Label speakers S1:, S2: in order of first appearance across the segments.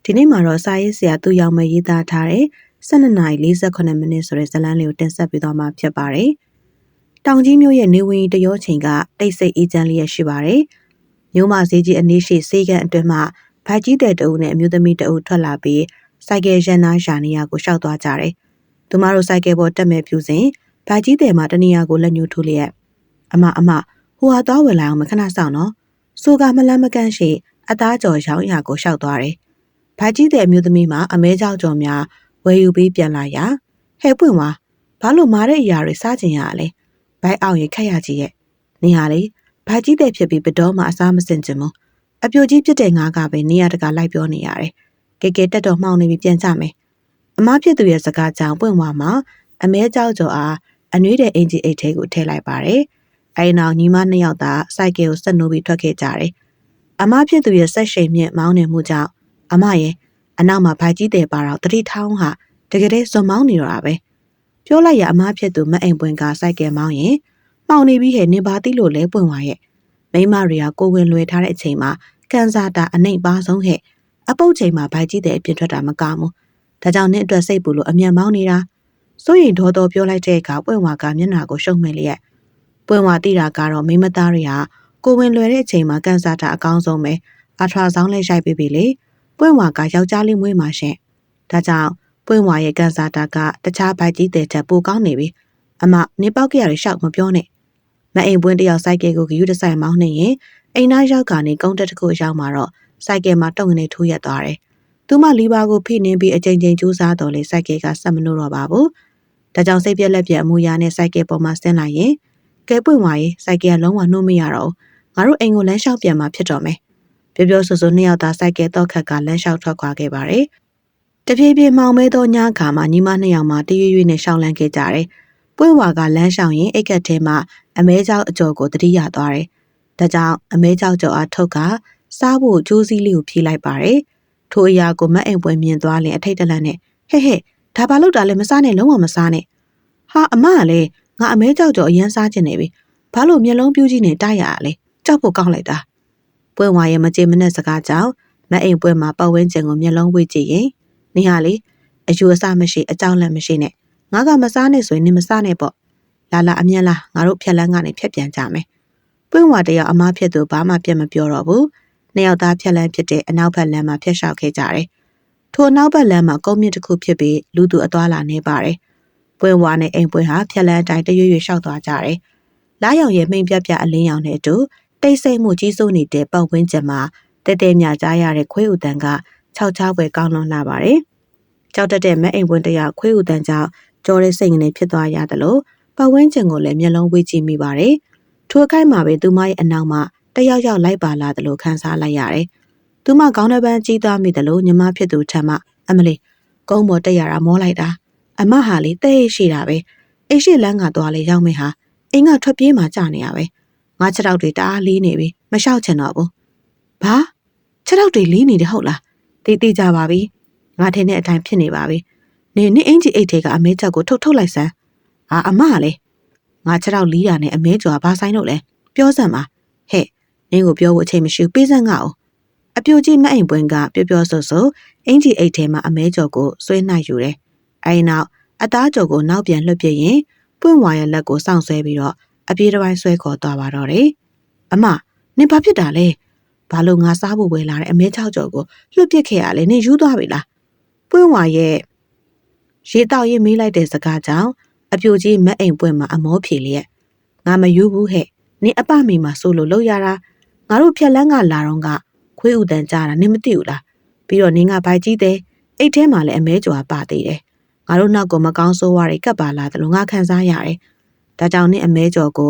S1: ဒီနေ့မှာတော့စာရေးဆရာသူရောင်မရေးသားထားတဲ့12:48 မိနစ်ဆိုတဲ့ဇာတ်လမ်းလေးကိုတင်ဆက်ပေးသွားမှာဖြစ်ပါတယ်။တောင်ကြီးမြို့ရဲ့နေဝင်တရောချိန်ကတိတ်ဆိတ်အေးချမ်းလေးရရှိပါတယ်။မြို့မဈေးကြီးအနီးရှိဈေးကန်အတွင်းမှာဗိုက်ကြီးတဲ့တအုပ်နဲ့အမျိုးသမီးတအုပ်ထွက်လာပြီးစိုက်ကယ်ရန်နာရှာနေရကိုရှောက်သွားကြတယ်။သူမတို့စိုက်ကယ်ပေါ်တက်မဲ့ဖြူစဉ်ဗိုက်ကြီးတဲ့မှာတနေရာကိုလက်ညှိုးထိုးလျက်အမဟိုဟာသွားဝင်လာအောင်မခဏဆောင်နော်။ဆိုကမလန်းမကန့်ရှိအသားကြော်ရောင်းရာကိုရှောက်သွားတယ်။ဗိုက်ကြီးတဲ့အမျိုးသမီးမှာအမဲကြောက်ကြော်များဝယ်ယူပြီးပြန်လာရာဟဲ့ပွင့်ဝါဘာလို့မာတဲ့အရာတွေစားကျင်ရလဲဘိုက်အောင်ရခက်ရကြီးရဲ့နေဟာလေဗိုက်ကြီးတဲ့ဖြစ်ပြီးဘတော်မှအစားမစင်ကျင်ဘူးအပြိုကြီးပြစ်တဲ့ငါးကပဲနေရတကလိုက်ပြောနေရတယ်ကဲတက်တော့မှောင်နေပြီးပြန်ကြမယ်အမဖြစ်သူရဲ့စကားကြောင့်ပွင့်ဝါမှာအမဲကြောက်ကြော်အားအနှွေးတဲ့အင်ဂျီအိတ်ထဲကိုထည့်လိုက်ပါတယ်အဲဒီနောက်ညီမနှစ်ယောက်သာစိုက်ကယ်ကိုဆက်နိုးပြီးထွက်ခဲ့ကြတယ်အမဖြစ်သူရဲ့ဆက်ရှိန်မြင့်မောင်းနေမှုကြောင့်အမရဲ့အနောက်မှာဗိုက်ကြီးတဲ့ပါတော့တတိထောင်းဟာတကယ်တည်းဇွန်မောင်းနေတော့တာပဲပြောလိုက်ရအမဖြစ်သူမအိမ်ပွင့်ကစိုက်ကယ်မောင်းရင်မှောင်နေပြီးဟဲ့နေပါသိလို့လဲပွင့်သွားရဲ့မိမတွေကကိုဝင်လွယ်ထားတဲ့အချိန်မှာကန်စာတာအနှိမ်ပါဆုံးဟဲ့အပုတ်ချိန်မှာဗိုက်ကြီးတဲ့အပြင်ထွက်တာမကောင်းဘူးဒါကြောင့်နင့်အတွက်စိတ်ပူလို့အမြန်မောင်းနေတာစိုးရင်ဒေါ်တော်ပြောလိုက်တဲ့အခါပွင့်ဝါကမျက်နှာကိုရှုံမဲ့လျက်ပွင့်ဝါတိတာကတော့မိမသားတွေဟာကိုဝင်လွယ်တဲ့အချိန်မှာကန်စာတာအကောင်းဆုံးပဲအထွာဆောင်လဲရိုက်ပြီးပြီလေပွင့်ဝါကယောက်ျားလေးမွေးမှာရှင်ဒါကြောင့်ပွင့်ဝါရဲ့ကန်စာတာကတခြားဗိုက်ကြီးတဲ့ထက်ပိုကောင်းနေပြီအမနေပေါက်ကရရှောက်မပြောနဲ့မအိမ်ပွင့်တယောက်စိုက်ကယ်ကိုဂယူးတဆိုင်မောင်းနေရင်အိမ်သားရောက်ကနေကုန်းတက်တစ်ခုရောက်မှာတော့စိုက်ကယ်မှာတုံငနေထိုးရက်သွားတယ်သူမလီဘာကိုဖိနှင်းပြီးအချိန်ချင်းကြိုးစားတော်လေစိုက်ကယ်ကဆက်မလို့တော့ပါဘူးဒါကြောင့်စိတ်ပြက်လက်ပြက်အမူအရာနဲ့စိုက်ကယ်ပေါ်မှာဆင်းလိုက်ရင်ကဲပွင့်ဝါရဲ့စိုက်ကယ်ကလုံးဝနှိုးမရတော့ငါတို့အိမ်ကိုလမ်းလျှောက်ပြန်มาဖြစ်တော့မယ်ပြောဆိုနှစ်ယောက်သားစိုက်ကယ်တော့ခက်ကလမ်းလျှောက်ထွက်ခွာခဲ့ပါတယ်တပြေးပြေးမှောင်မဲသောညခါမှာညီမနှစ်ယောက်မှတရွေ့ရွေ့နဲ့ရှောင်းလန်းခဲ့ကြတယ်ပွင့်ဝါကလမ်းလျှောက်ရင်အိတ်ကက်ထဲမှာအမဲကြောက်အကျော်ကိုတတိယသွားတယ်ဒါကြောင့်အမဲကြောက်ကျော်အားထုတ်ကစားဖို့ကြိုးစည်းလေးကိုဖြီးလိုက်ပါတယ်ထိုအရာကိုမအိမ်ပွင့်မြင်သွားရင်အထိတ်တလန့်နဲ့ဟဲ့ဒါဘာလို့တာလဲမစားနဲ့လုံးဝမစားနဲ့ဟာအမကလည်းငါအမဲကြောက်ကျော်အရန်စားကျင်နေပြီဘာလို့မျက်လုံးပြူးကြီးနဲ့တိုက်ရလဲကြောက်ဖို့ကောင်းလိုက်တာပွင့်ဝါရဲ့မကြေမနက်စကားကြောင့်မအိမ်ပွင့်မှာပတ်ဝန်းကျင်ကိုမျက်လုံးဝေ့ကြည့်ရင်နေဟာလေအယူအဆမရှိအကြောင်းလည်းမရှိနဲ့ငါကမစားနဲ့ဆိုရင်နင်မစားနဲ့ပေါ့လာအမြင်လားငါတို့ဖြက်လန်းကနေဖြက်ပြန်ကြမယ်ပွင့်ဝါတယောက်အမားဖြစ်သူဘာမှပြတ်မပြောတော့ဘူးနှစ်ယောက်သားဖြက်လန်းဖြစ်တဲ့အနောက်ဘက်လမ်းမှာဖြက်လျှောက်ခဲ့ကြတယ်ထိုအနောက်ဘက်လမ်းမှာကုန်းမြင့်တစ်ခုဖြစ်ပြီးလူသူအသွားလာနေပါတယ်ပွင့်ဝါနဲ့အိမ်ပွင့်ဟာဖြက်လန်းတိုင်းတရွေ့ရွေ့လျှောက်သွားကြတယ်လားရောင်ရဲ့မိန်ပြပြအလင်းရောင်နဲ့အတူတိတ်ဆိတ်မှုကြီးစိုးနေတဲ့ပတ်ဝန်းကျင်မှာတဲမြကြားရတဲ့ခွေးဥတန်ကခြောက်ချားပွဲကောင်းလွန်လာပါတယ်ကြောက်တတ်တဲ့မအိမ်ပွင့်တယောက်ခွေးဥတန်ကြောင့်ကြောတဲ့စိတ်ငနေဖြစ်သွားရတယ်လို့ပတ်ဝန်းကျင်ကိုလည်းမျက်လုံးဝေးကြည့်မိပါတယ်ထိုအခိုက်မှာပဲသူမရဲ့အနောက်မှာတယောက်လိုက်ပါလာတယ်လို့ခန်းစားလိုက်ရတယ်သူမခေါင်းတစ်ပန်းကြီးသွားမိတယ်လို့ညီမဖြစ်သူထမ်းမအမလေးကုန်းပေါ်တက်ရတာမောလိုက်တာအမဟာလေတဲ့ရှိတာပဲအိရှိလန်းကသွားလေရောက်မယ်ဟာအိမ်ကထွက်ပြေးမှကြာနေရပဲငါခြေထောက်တွေတအားလေးနေပြီမလျှောက်ချင်တော့ဘူးဘာခြေထောက်တွေလေးနေတယ်ဟုတ်လားတိကြပါပြီငါထင်တဲ့အတိုင်းဖြစ်နေပါပြီနေအင်ကြီးအိတ်ထဲကအမဲချက်ကိုထုတ်လိုက်စမ်းအမကလေငါခြေထောက်လီးတာနဲ့အမဲကြော်ဘာဆိုင်လို့လဲပြောစမ်းပါဟဲ့နင်းကိုပြောဖို့အချိန်မရှိပေးစမ်းငါ့အောင်အပြိုကြီးမအိမ်ပွင့်ကပြောဆိုအင်ကြီးအိတ်ထဲမှာအမဲကြော်ကိုဆွဲနှိုက်ယူတယ်အဲဒီနောက်အသားကြော်ကိုနောက်ပြန်လွှတ်ပြရင်ပွင့်ဝါရဲ့လက်ကိုစောင့်ဆွဲပြီးတော့အပြေးတစ်ပိုင်းဆွဲခေါ်သွားပါတော့တယ်အမနင်ဘာဖြစ်တာလဲဘာလို့ငါစားဖို့ဝယ်လာတဲ့အမဲကြော်ကိုလွှတ်ပစ်ခဲ့ရလဲနင်ယူသွားပြီလားပွင့်ဝါရဲ့ရေတောက်ရေးမေးလိုက်တဲ့စကားကြောင့်အပြိုကြီးမအိမ်ပွင့်မှာအမောဖြေလျက်ငါမယူဘူးဟဲ့နင်အပမိမှာဆိုလို့လောက်ရတာငါတို့ဖြက်လန်းကလာတော့ကခွေးဥတန်ကြတာနင်မသိဘူးလားပြီးတော့နင်ကဘိုက်ကြီးတဲ့အိတ်ထဲမှာလည်းအမဲကြော်ပါသေးတယ်ငါတို့နောက်ကိုမကောင်းဆိုးဝါးတွေကပ်ပါလာတယ်လို့ငါခံစားရတယ်ဒါကြောင့်နင်အမဲကြော်ကို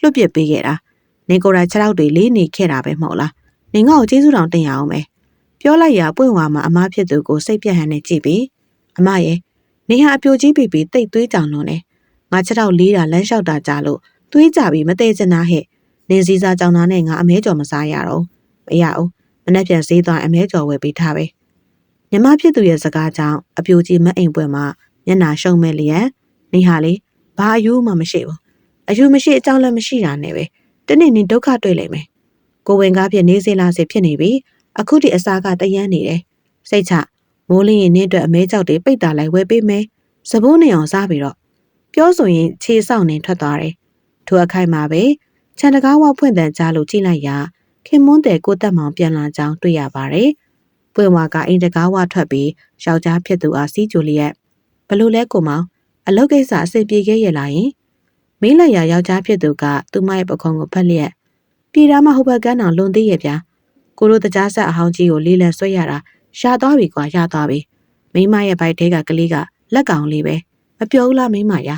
S1: လွတ်ပစ်ပေးခဲ့တာနင်ကိုယ်တိုင်ခြေထောက်တွေလေးနေခဲ့တာပဲမဟုတ်လားနင်ငါ့ကိုကျေးဇူးတော်တင်ရအောင်ပဲပြောလိုက်ရပွင့်ဝါမှာအမားဖြစ်သူကိုစိတ်ပြတ်ဟန်နဲ့ကြည့်ပြီးအမရဲ့နေဟာအပြိုကြီးပြီးတိတ်သွေးကြောင်လွန်နေငါခြေထောက်လေးတာလမ်းလျှောက်တာကြလို့သွေးကြပြီးမသေးချင်တာဟဲ့နင်းစည်းစားကြောင်သားနဲ့ငါအမဲကြော်မစားရတော့မရအောင်မနှက်ပြန်ဈေးသွားအမဲကြော်ဝယ်ပေးထားပဲညီမဖြစ်သူရဲ့စကားကြောင့်အပြိုကြီးမအိမ်ပွဲမှာမျက်နှာရှုံမဲ့လျက်နေဟာလေဘာအယူမှမရှိဘူးအယူမရှိအကြောင်းလည်းမရှိတာနဲ့ပဲတနေ့နင်ဒုက္ခတွေ့လိမ့်မယ်ကိုဝင်ကားဖြစ်နေစေလားစေဖြစ်နေပြီ အခုဒီအစားကတယန်းနေတယ်စိတ်ချမိုးလင်းရင်နင်းအတွက်အမဲကြောက်တွေပိတ်တာလိုက်ဝဲပေးမယ်စပိုးနေအောင်စားပြီးတော့ပြောဆိုရင်ခြေဆောက်နေထွက်သွားတယ်ထိုအခိုက်မှာပဲခြံတကားဝဖွင့်တန်ကြားလို့ကြည့်လိုက်ရာခင်မွန်းတဲ့ကိုတက်မောင်ပြန်လာကြောင်းတွေ့ရပါတယ်ပွင့်ဝါကအိမ်တကားဝထွက်ပြီးယောက်ျားဖြစ်သူအားစီးကြိုလျက်ဘလို့လဲကိုမောင်အလုပ်ကိစ္စအစီပြေခဲ့ရလားယင်မင်းလိုက်ရယောက်ျားဖြစ်သူကသူမရဲ့ပခုံးကိုဖက်လျက်ပြည်သားမဟုတ်ဘက်ကန်းတော်လွန်သေးရဲ့ဗျာကိုတို့တကြားဆက်အဟောင်းကြီးကိုလေးလံဆွဲရတာရှာသွားပြီကွာရသွားပြီမိမရဲ့ဘိုက်ထဲကကလေးကလက်ကောင်လေးပဲမပြောဘူးလားမိမရ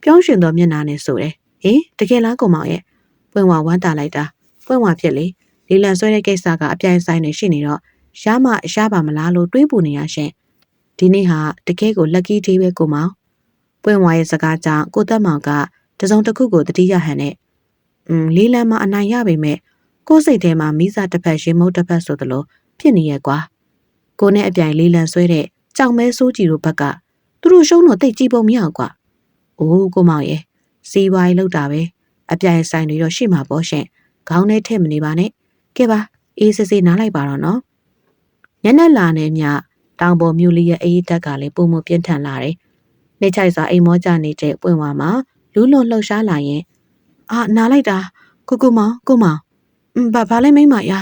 S1: ပြောင်းရှင်သောမျက်နှာနဲ့ဆိုတယ်ဟင်တကယ်လားကိုမောင်ရဲ့ပွင့်ဝါဝမ်းတာလိုက်တာပွင့်ဝါဖြစ်လေလေးလံဆွဲတဲ့ကိစ္စကအပြိုင်ဆိုင်နေရှိနေတော့ရမရပါမလားလို့တွေးပူနေရရှင်ဒီနေ့ဟာတကယ်ကိုလက်ကီးသေးပဲကိုမောင်ပွင့်ဝါရဲ့စကားကြောင့်ကိုသက်မောင်ကတစုံတစ်ခုကိုတတိယဟန်နဲ့လေးလံမှာအနိုင်ရပေမဲ့ကိုယ်စိတ်ထဲမှာမိစားတစ်ဖက်ရင်မုတ်တစ်ဖက်ဆိုသလိုဖြစ်နေရဲ့ကွာကိုနဲ့အပြိုင်လေးလံဆွဲတဲ့ကြောင်မဲစိုးကြီးတို့ဘက်ကသူတို့ရှုံးတော့တိတ်ကြည့်ပုံမရကွာအိုးကိုမောင်ရဲ့စီးပွားရေးလောက်တာပဲအပြိုင်ဆိုင်တွေတော့ရှိမှာပေါ့ရှင်ခေါင်းထဲထည့်မနေပါနဲ့ကဲပါအေးစစ်စစ်နားလိုက်ပါတော့နော်ညနေလာနေမြတောင်ပေါ်မြို့လေးရဲ့အေးတက်ကလည်းပုံမပြင်းထန်လာတယ်နေချိုက်စွာအိမ်မောကြနေတဲ့ပွင့်ဝါမှာလူးလွန်လှုပ်ရှားလာရင်နားလိုက်တာကိုမောင်ဘာလဲမိမရ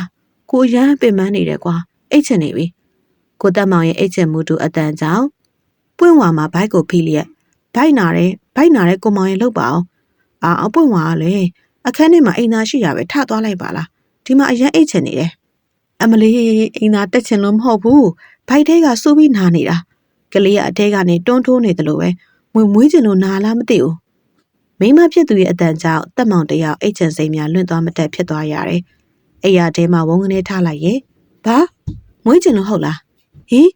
S1: ကိုရမ်းပင်ပန်းနေတယ်ကွာအိတ်ချင်နေပြီကိုတက်မောင်ရဲ့အိတ်ချင်မှုတူအတန်ကြောင့်ပွင့်ဝါမှာဘိုက်ကိုဖိလျက်ဘိုက်နာတဲ့ကိုမောင်ရဲ့လှုပ်ပါအောင်ပွင့်ဝါကလည်းအခန်းထဲမှာအိမ်သာရှိရပဲထသွားလိုက်ပါလားဒီမှာအရန်အိတ်ချင်နေတယ်အမလေးအိမ်သာတက်ချင်လို့မဟုတ်ဘူးဘိုက်ထဲကစူးပြီးနာနေတာကလေးကအထဲကနေတွန်းထိုးနေတယ်လို့ပဲမွေးချင်လို့နာလားမသိဘူးမိမဖြစ်သူရဲ့အတန်ကြောင့်တက်မောင်တယောက်အိတ်ချင်စိမ်များလွင့်သွားမတက်ဖြစ်သွားရတယ်အိယာထဲမှာဝုန်းကနေထားလိုက်ရဲ့ဘာမွေးချင်လို့ဟုတ်လားဟင်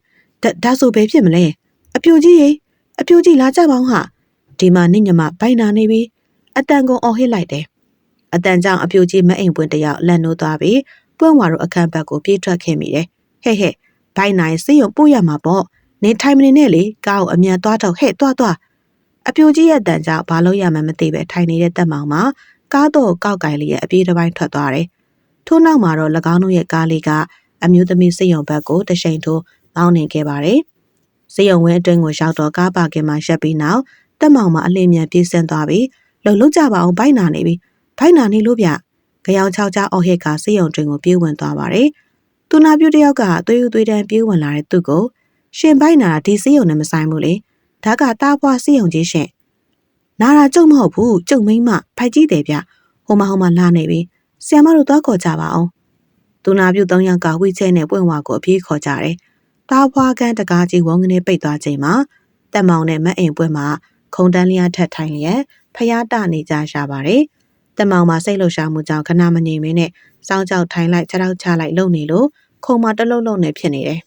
S1: ဒါဆိုဘယ်ဖြစ်မလဲအပြိုကြီးလာကြပါအောင်ဟာဒီမှာနင့်ညမဘိုင်နာနေပြီအတန်ကုန်အော်ဟစ်လိုက်တယ်အတန်ကြောင့်အပြိုကြီးမအိမ်ပွင့်တယောက်လက်နိုးသွားပြီးပွင့်ဝါတို့အခန်းဘက်ကိုပြေးထွက်ခဲ့မိတယ်ဟဲ့ဘိုင်နိုင်စေးရုံပို့ရမှာပေါ့နေထိုင်မနေနဲ့လေကားကိုအမြန်သွားတော့ဟဲ့သွားအပြိုကြီးရဲ့အတန်ကြောင့်ဘာလို့ရမှမသိပဲထိုင်နေတဲ့တက်မောင်မှာကားတော့ကောက်ကင်လေးရဲ့အပြေးတစ်ပိုင်းထွက်သွားတယ်ထို့နောက်မှာတော့၎င်းတို့ရဲ့ကားလေးကအမျိုးသမီးစေးရုံဘက်ကိုတရှိန်ထိုးမောင်းနေခဲ့ပါတယ်စေးရုံဝင်းအတွင်းကိုရောက်တော့ကားပါကင်မှာရပ်ပြီးနောက်တက်မောင်မှာအလင်းမြန်ပြေးဆင်းသွားပြီးလှုပ်ကြပါအောင်ဘိုက်နာနေပြီဘိုက်နာနေလို့ဗျကြောင်ချောက်ချအော်ဟစ်ကစေးရုံတွင်ကိုပြေးဝင်သွားပါတယ်သူနာပြူတယောက်ကသွေးတန်းပြေးဝင်လာတဲ့သူကိုရှင်ဘိုက်နာဒီစေးရုံနဲ့မဆိုင်ဘူးလေဒါကတားဖွားစေးရုံကြီးရှင်နာတာကျုံမဟုတ်ဘူးကျုံမိမဖိုက်ကြီးတယ်ဗျဟိုမှာလာနေပြီဆီယမတို့သွားခေါ်ကြပါအောင်သူနာပြူ၃ယောက်ကဝိချဲနဲ့ပွင့်ဝါကိုအပြေးခေါ်ကြတယ်တားဖွားကန်းတကားကြီးဝုန်းကနေပိတ်သွားချိန်မှာတက်မောင်နဲ့မအိမ်ပွင့်မှာခုံတန်းလျားထက်ထိုင်လျက်ဖျားတနေကြရှာပါတယ်တက်မောင်မှာစိတ်လှုပ်ရှားမှုကြောင့်ခဏမငြိမ်မင်းနဲ့စောင်းကြောက်ထိုင်လိုက်ခြေထောက်ချလိုက်လုံနေလို့ခုံမှာတလုံးလုံးနဲ့ဖြစ်နေတယ်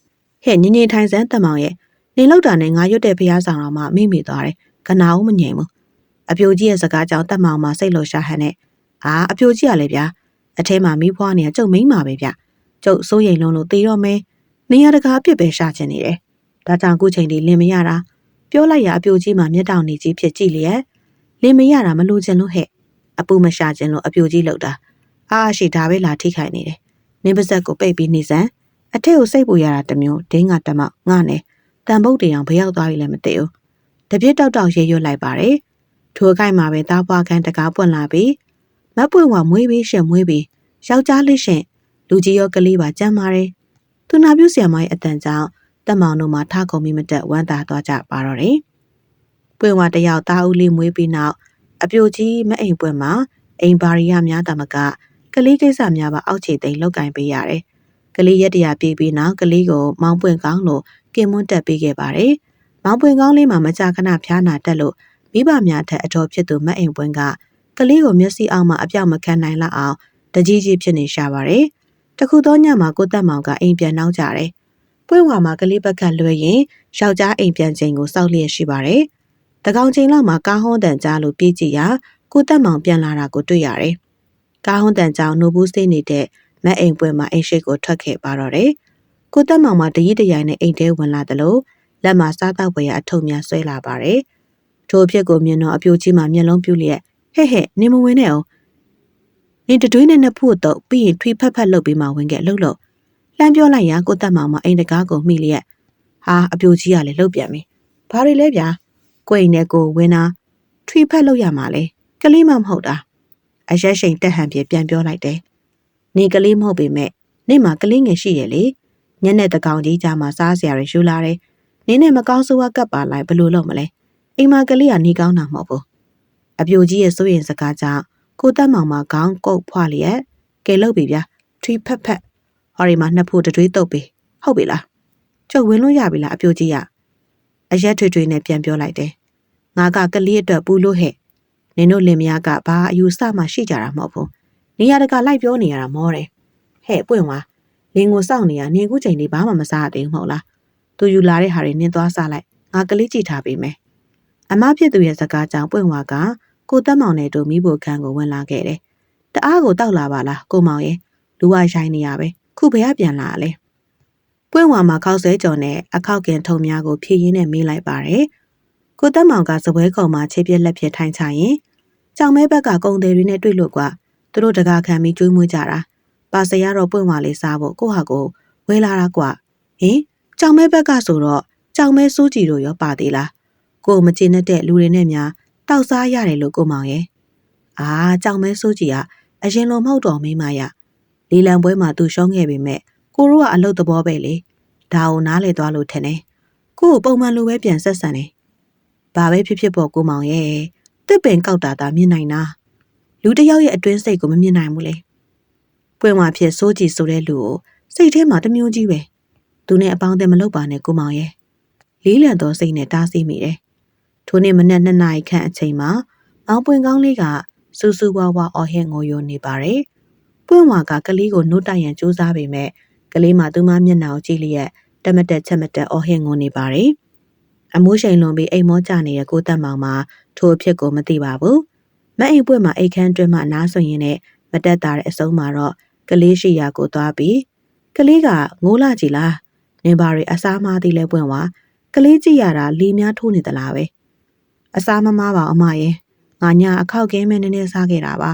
S1: ဟဲ့ငြိမ်ထိုင်စမ်းတက်မောင်ရဲ့နေလောက်တာနဲ့ငါရွတ်တဲ့ဖျားဆောင်တော်မှာမိသွားတယ်ခဏအောင်မငြိမ်ဘူးအပြိုကြီးရဲ့စကားကြောင့်တက်မောင်မှာစိတ်လှုပ်ရှားဟန်နဲ့အပြိုကြီးကလည်းဗျာအထဲမှာမီးဖွားနေကျုပ်မိန်းမှာပဲဗျကျုပ်စိုးရိမ်လုံးလို့တေးတော့မဲနေရတကားအပြစ်ပဲရှာချင်နေတယ်ဒါကြောင့်ခုချိန်ဒီလင်မရတာပြောလိုက်ရအပြိုကြီးမှာမျက်တောင်နေကြီးဖြစ်ကြည့်လျက်လင်မရတာမလို့ချင်လို့ဟဲ့အပူမရှာချင်လို့အပြိုကြီးလောက်တာရှိဒါပဲလာထိခိုက်နေတယ်နင်းပါဇက်ကိုပိတ်ပြီးနေစမ်းအထက်ကိုစိတ်ပူရတာတမျိုးဒင်းကတမောက်ငါနဲ့တန်ပုတ်တေအောင်ဘယ်ရောက်သွားပြီလဲမသိဘူးတပြစ်တောက်ရေရွတ်လိုက်ပါတယ်ထိုအခိုက်မှာပဲသားပွားခန်းတကားပွင့်လာပြီးမပွင့်ဝမွေးပြီးရှင်မွေးပြီးယောက်ျားလေးရှင်လူကြီးရောကလေးပါကြမ်းပါတယ်သူနာပြုဆရာမရဲ့အတန်ကြောင့်တက်မောင်တို့မှာထခုံမိမတက်ဝမ်းသာသွားကြပါတော့တယ်ပွင့်ဝတယောက်သားဦးလေးမွေးပြီးနောက်အပြိုကြီးမအိမ်ပွင့်မှာအိမ်ဘာရီယာများတမကကလေးကိစ္စများပါအောက်ခြေသိမ်းလောက်ကင်ပေးရတယ်ကလေးရက်တရာပြေးပြီးနောက်ကလေးကိုမောင်းပွင့်ကောင်းလို့ကင်မွန်းတက်ပေးခဲ့ပါတယ်မောင်းပွင့်ကောင်းလေးမှာမကြာခဏဖျားနာတက်လို့မိဘများထက်အတော်ဖြစ်သူမအိမ်ပွင့်ကကလေးကိုမျက်စိအောက်မှာအပြောက်မခံနိုင်လောက်အောင်တကြီးကြီးဖြစ်နေရှာပါတယ်တခုသောညမှာကိုတက်မောင်ကအိမ်ပြန်နောက်ကြတယ်ပွင့်ဝါမှာကလေးဘက်ကလွှဲရင်ယောက်ျားအိမ်ပြန်ချိန်ကိုစောက်လျက်ရှိပါတယ်တကောင်ချိန်လောက်မှာကားဟွန်းတန်ကြားလို့ပြေးကြည့်ရာကိုတက်မောင်ပြန်လာတာကိုတွေ့ရတယ်ကားဟွန်းတန်ကြောင်နိုဘူးစေးနေတဲ့မအိမ်ပွင့်မှာအိမ်ရှိကိုထွက်ခဲ့ပါတော့တယ်ကိုတက်မောင်မှာတရီတရိုင်နဲ့အိမ်ထဲဝင်လာတယ်လို့လက်မှာစားတော့ပွဲအထုပ်များဆွဲလာပါတယ်ထိုအဖြစ်ကိုမြင်တော့အပြိုကြီးမှမျက်လုံးပြူလျက်ဟဲ့နေမဝင်နဲ့အောင်နေတတွေးနဲ့နှစ်ဖို့တော့ပြီးရင်ထွေဖက်လှုပ်ပြီးမှဝင်ခဲ့လှုပ် လှမ်းပြောလိုက်ရာကိုတက်မောင်မအိမ်တကားကိုမိလျက်ဟာအပြိုကြီးကလည်းလှုပ်ပြန်ပြီဘာတွေလဲဗျာကိုအိမ်နဲ့ကိုဝင်းနာထွေဖက်လို့ရမှာလေကလေးမမဟုတ်တာအရက်ရှိန်တက်ဟန်ပြေပြန်ပြောလိုက်တယ်နေကလေးမဟုတ်ပေမဲ့နေမှာကလေးငယ်ရှိရဲ့လေညနေတကောင်ကြီးကြာမှစားစရာတွေယူလာတယ်နေနဲ့မကောင်းဆိုးဝါးကပ်ပါလိုက်ဘယ်လိုလုပ်မလဲအိမ်မှာကလေးကနေကောင်းတာမဟုတ်ဘူးအပြိုကြီးရဲ့စိုးရင်စကားကြောင့်ကိုတက်မောင်မခေါင်းကုတ်ဖွာလျက်ကဲလုပ်ပြီဗျာထွေဖက်ဖက်ဟော်ရီမှာနှစ်ဖို့တွေးတုပ်ပြီဟုတ်ပြီလားကျုပ်ဝင်လို့ရပြီလားအပြိုကြီးကအရက်ထွေနဲ့ပြန်ပြောလိုက်တယ်ငါကကလေးအတွက်ပူလို့ဟဲ့နင်တို့လင်မယားကဘာအယူဆမှရှိကြတာမဟုတ်ဘူးနေရာတကလိုက်ပြောနေရတာမောတယ်ဟဲ့ပွင့်ဝါလင်းကိုစောင့်နေရနေခုချိန်လေးဘာမှမစားသေးဘူးမဟုတ်လားသူယူလာတဲ့ဟာတွေနင်းသွားစားလိုက်ငါကလေးကြည့်ထားပေးမယ်အမဖြစ်သူရဲ့စကားကြောင့်ပွင့်ဝါကကိုတက်မောင်နဲ့တို့မိဖို့ခန်းကိုဝင်လာခဲ့တယ်တအားကိုတောက်လာပါလားကိုမောင်ရဲ့လူဝရိုင်းနေရပဲခုဘယ်ကပြန်လာလဲပွင့်ဝါမှာခောက်ဆွဲကြော်နဲ့အခောက်ကင်ထုံများကိုဖြည့်ရင်းနဲ့မေးလိုက်ပါတယ်ကိုတက်မောင်ကစပွဲခုံမှာခြေပြက်လက်ပြထိုင်ချရင်ကြောင်မဲဘက်ကကုံသေးတွေနဲ့တွေ့လို့ကွာသူတို့တကားခံပြီးကျွေးမွေးကြတာပါစရတော့ပွင့်ဝါလေးစားဖို့ကိုဟာကိုဝဲလာတာကွာဟင်ကြောင်မဲဘက်ကဆိုတော့ကြောင်မဲစိုးကြည်တို့ရောပါသေးလားကိုမကျင်တဲ့လူတွေနဲ့များတောက်စားရတယ်လို့ကိုမောင်ရဲ့အာကြောင်မဲစိုးကြည်ကအရင်လိုမဟုတ်တော့မိမရလီလံပွဲမှာသူရှုံးခဲ့ပေမဲ့ကိုတို့ကအလုတ်သဘောပဲလေဒါကိုနားလေသွားလို့ထင်တယ်ကိုပုံမှန်လိုပဲပြန်ဆက်ဆံတယ်ဘာပဲဖြစ်ဖြစ်ပေါ့ကိုမောင်ရဲ့တစ်ပင်ကောက်တာမြင်နိုင်တာလူတစ်ယောက်ရဲ့အတွင်းစိတ်ကိုမမြင်နိုင်ဘူးလေပွင့်ဝါဖြစ်စိုးကြည်ဆိုတဲ့လူကိုစိတ်ထဲမှာတမျိုးကြီးပဲသူနဲ့အပေါင်းအသင်းမလုပ်ပါနဲ့ကိုမောင်ရဲ့လေးလံတော်စိတ်နဲ့တားဆီးမိတယ်ထိုနေ့မနက်2 နာရီခန့်အချိန်မှာမောင်ပွင့်ကောင်းလေးကစူးစူးဝါးဝါအော်ဟစ်ငိုယိုနေပါတယ်ပွင့်ဝါကကလေးကိုနှုတ်တိုက်ရန်ကြိုးစားပေမဲ့ကလေးမှသူမမျက်နှာကိုကြည့်လျက်တမတက်ချက်မတက်အော်ဟစ်ငိုနေပါတယ်အမိုးရှိန်လွန်ပြီးအိမ်မောကျနေတဲ့ကိုတက်မောင်မှာထိုအဖြစ်ကိုမသိပါဘူးမအိမ်ပွင့်မှာအိတ်ခမ်းတွင်းမှနားဆွရင်နဲ့မတက်တာတဲ့အစုံမှာတော့ကလေးရှိရာကိုသွားပြီးကလေးကငိုလာကြည်လားနင်ဘာတွေအစားမားသေးလဲပွင့်ဝါကလေးကြည့်ရတာလီများထိုးနေသလားပဲအစားမမားပါအမရဲ့ငါညာအခောက်ကင်းမဲနည်းနည်းစားခဲ့တာပါ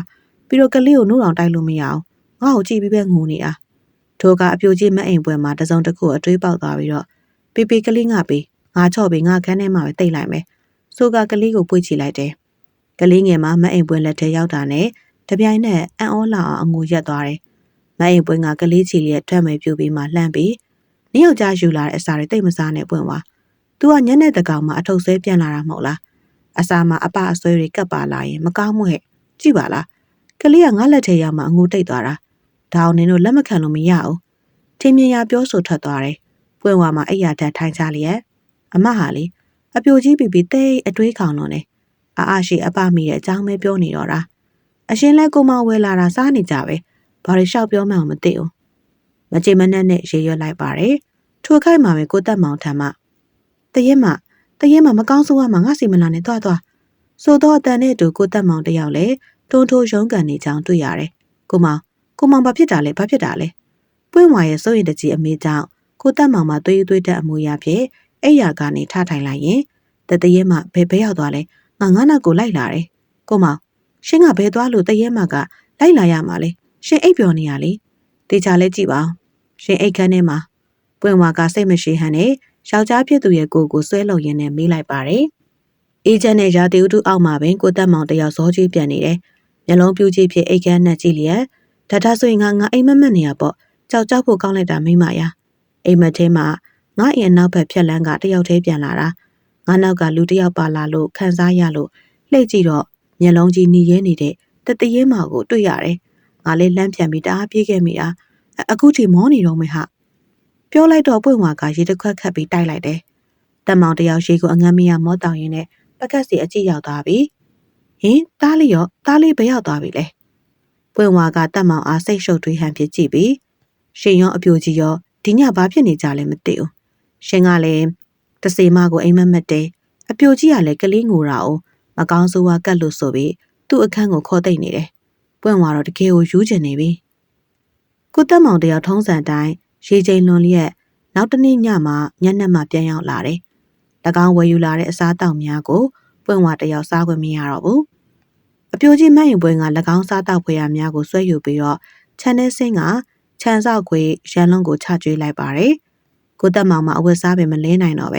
S1: ပြီးတော့ကလေးကိုနှုတ်အောင်တိုက်လို့မရအောင်ငါ့ကိုကြည့်ပြီးပဲငိုနေတာထိုကအပြိုကြီးမအိမ်ပွဲမှာတစုံတစ်ခုအတွေးပေါက်သွားပြီးတော့ပေကလေးငါပေးငါချော့ပြီးငါခန်းထဲမှာပဲတိတ်လိုက်မယ်ဆိုကကလေးကိုပွေ့ချလိုက်တယ်ကလေးငယ်မှာမအိမ်ပွဲလက်ထဲရောက်တာနဲ့တပြိုင်နက်အံ့ဩလာအောင်အငိုရက်သွားတယ်မအိမ်ပွဲကကလေးချီလျက်ထွက်မယ်ပြူပြီးမှလှမ်းပြီးနေယောက်ျားယူလာတဲ့အစာတွေတိတ်မစားနဲ့ပွင့်သွားသူကညနေတကောင်မှအထုပ်ဆွဲပြန်လာတာမဟုတ်လားအစာမှာအပအဆွဲတွေကပ်ပါလာရင်မကောင်းမှုဟဲ့ကြည့်ပါလားကလေးကငါလက်ထဲရောက်မှအငိုတိတ်သွားတာဒါအောင်နင်တို့လက်မခံလို့မရဘူးထင်းမြင်ရပြောဆိုထွက်သွားတယ်ပွင့်ဝါမှာအိယာထက်ထိုင်ချလျက်အမဟာလေအပြိုကြီးပြီးတိတ်အတွေးခေါင်တော့နေအာရှိအပမိတဲ့အကြောင်းပဲပြောနေတော့တာအရှင်လဲကိုမဝဲလာတာစားနေကြပဲဘာတွေလျှောက်ပြောမှမသိဘူးမကြေမနက်နဲ့ရေရွက်လိုက်ပါတယ်ထိုခိုက်မှာပဲကိုတက်မောင်ထံမှတရဲမမကောင်းဆိုးရမှာငါစီမလာနဲ့သွားဆိုတော့အတန်နဲ့တူကိုတက်မောင်တယောက်လေတွန်းထိုးရုံးကန်နေကြောင်းတွေ့ရတယ်ကိုမောင်ဘာဖြစ်တာလဲပွင့်ဝါရဲ့စိုးရင်တကြီးအမေကြောင့်ကိုတက်မောင်မှာသွေးတက်အမူအရာဖြစ်အဲ့ရကနေထထိုင်လိုက်ရင်တရဲမဘယ်ရောက်သွားလဲငါနောက်ကိုလိုက်လာတယ်ကိုမောင်ရှင်ကဘယ်သွားလို့တရဲမကလိုက်လာရမှာလဲရှင်အိပ်ပျော်နေရလေတေချာလဲကြည့်ပါရှင်အိတ်ခန်းထဲမှာပွင့်ဝါကစိတ်မရှိဟန်နဲ့ယောက်ျားဖြစ်သူရဲ့ကိုဆွဲလုံရင်းနဲ့မေးလိုက်ပါတယ်အေဂျင့်နဲ့ရာတီဥတုအောက်မှာပင်ကိုတက်မောင်တယောက်ဇောကျွေးပြန်နေတယ်မျက်လုံးပြူးကြီးဖြစ်အိတ်ခန်းနဲ့ကြည့်လျက်ဒါဆိုရင်ငါအိမ်မက်နေရပေါ့ကြောက်ဖို့ကောင်းလိုက်တာမိမရအိမ်မက်ထဲမှာငါအရင်နောက်ဘက်ဖြက်လန်းကတယောက်တည်းပြန်လာတာငါနောက်ကလူတယောက်ပါလာလို့ခန်းစားရလို့လှည့်ကြည့်တော့မျက်လုံးကြီးหนีရဲနေတဲ့တရဲမကိုတွေ့ရတယ်ငါလေးလှမ်းပြန်ပြီးတအားပြေးခဲ့မိတာအခုထိမောနေတော့မယ်ဟာပြောလိုက်တော့ပွင့်ဝါကရေတစ်ခွက်ခတ်ပြီးတိုက်လိုက်တယ်တက်မောင်တယောက်ရေကိုအငမ်းမရမောတောင်ရင်းနဲ့ပကတ်စီအကြည့်ရောက်သွားပြီဟင်တားလေးဘယ်ရောက်သွားပြီလဲပွင့်ဝါကတက်မောင်အားစိတ်ရှုပ်ထွေးဟန်ဖြစ်ကြည့်ပြီးရှင်ရောအပြိုကြီးရောဒီညဘာဖြစ်နေကြလဲမသိဘူးရှင်ကလည်းတစေမကိုအိမ်မက်တယ်အပြိုကြီးကလည်းကလေးငိုတာ哦မကောင်းဆိုးဝါကတ်လို့ဆိုပြီးသူ့အခန်းကိုခေါ်သိမ့်နေတယ်ပွင့်ဝါတော့တကယ်ကိုယူးကျင်နေပြီကိုတက်မောင်တယောက်ထုံးစံတိုင်းရေချိန်လွန်လျက်နောက်တနေ့ညမှာညနေမှပြန်ရောက်လာတယ်၎င်းဝယ်ယူလာတဲ့အစားတောက်များကိုပွင့်ဝါတယောက်စားခွင့်မရတော့ဘူးအပြိုကြီးမတ်ရင်ပွဲက၎င်းစားတောက်ဖွယ်ရများကိုဆွဲယူပြီးတော့ခြံထဲဆင်းက ခြံစောက်ခွေရန်လုံးကိုချကျွေးလိုက်ပါတယ်။ကိုတက်မောင်မအဝတ်စားပင်မလဲနိုင်တော့ပဲ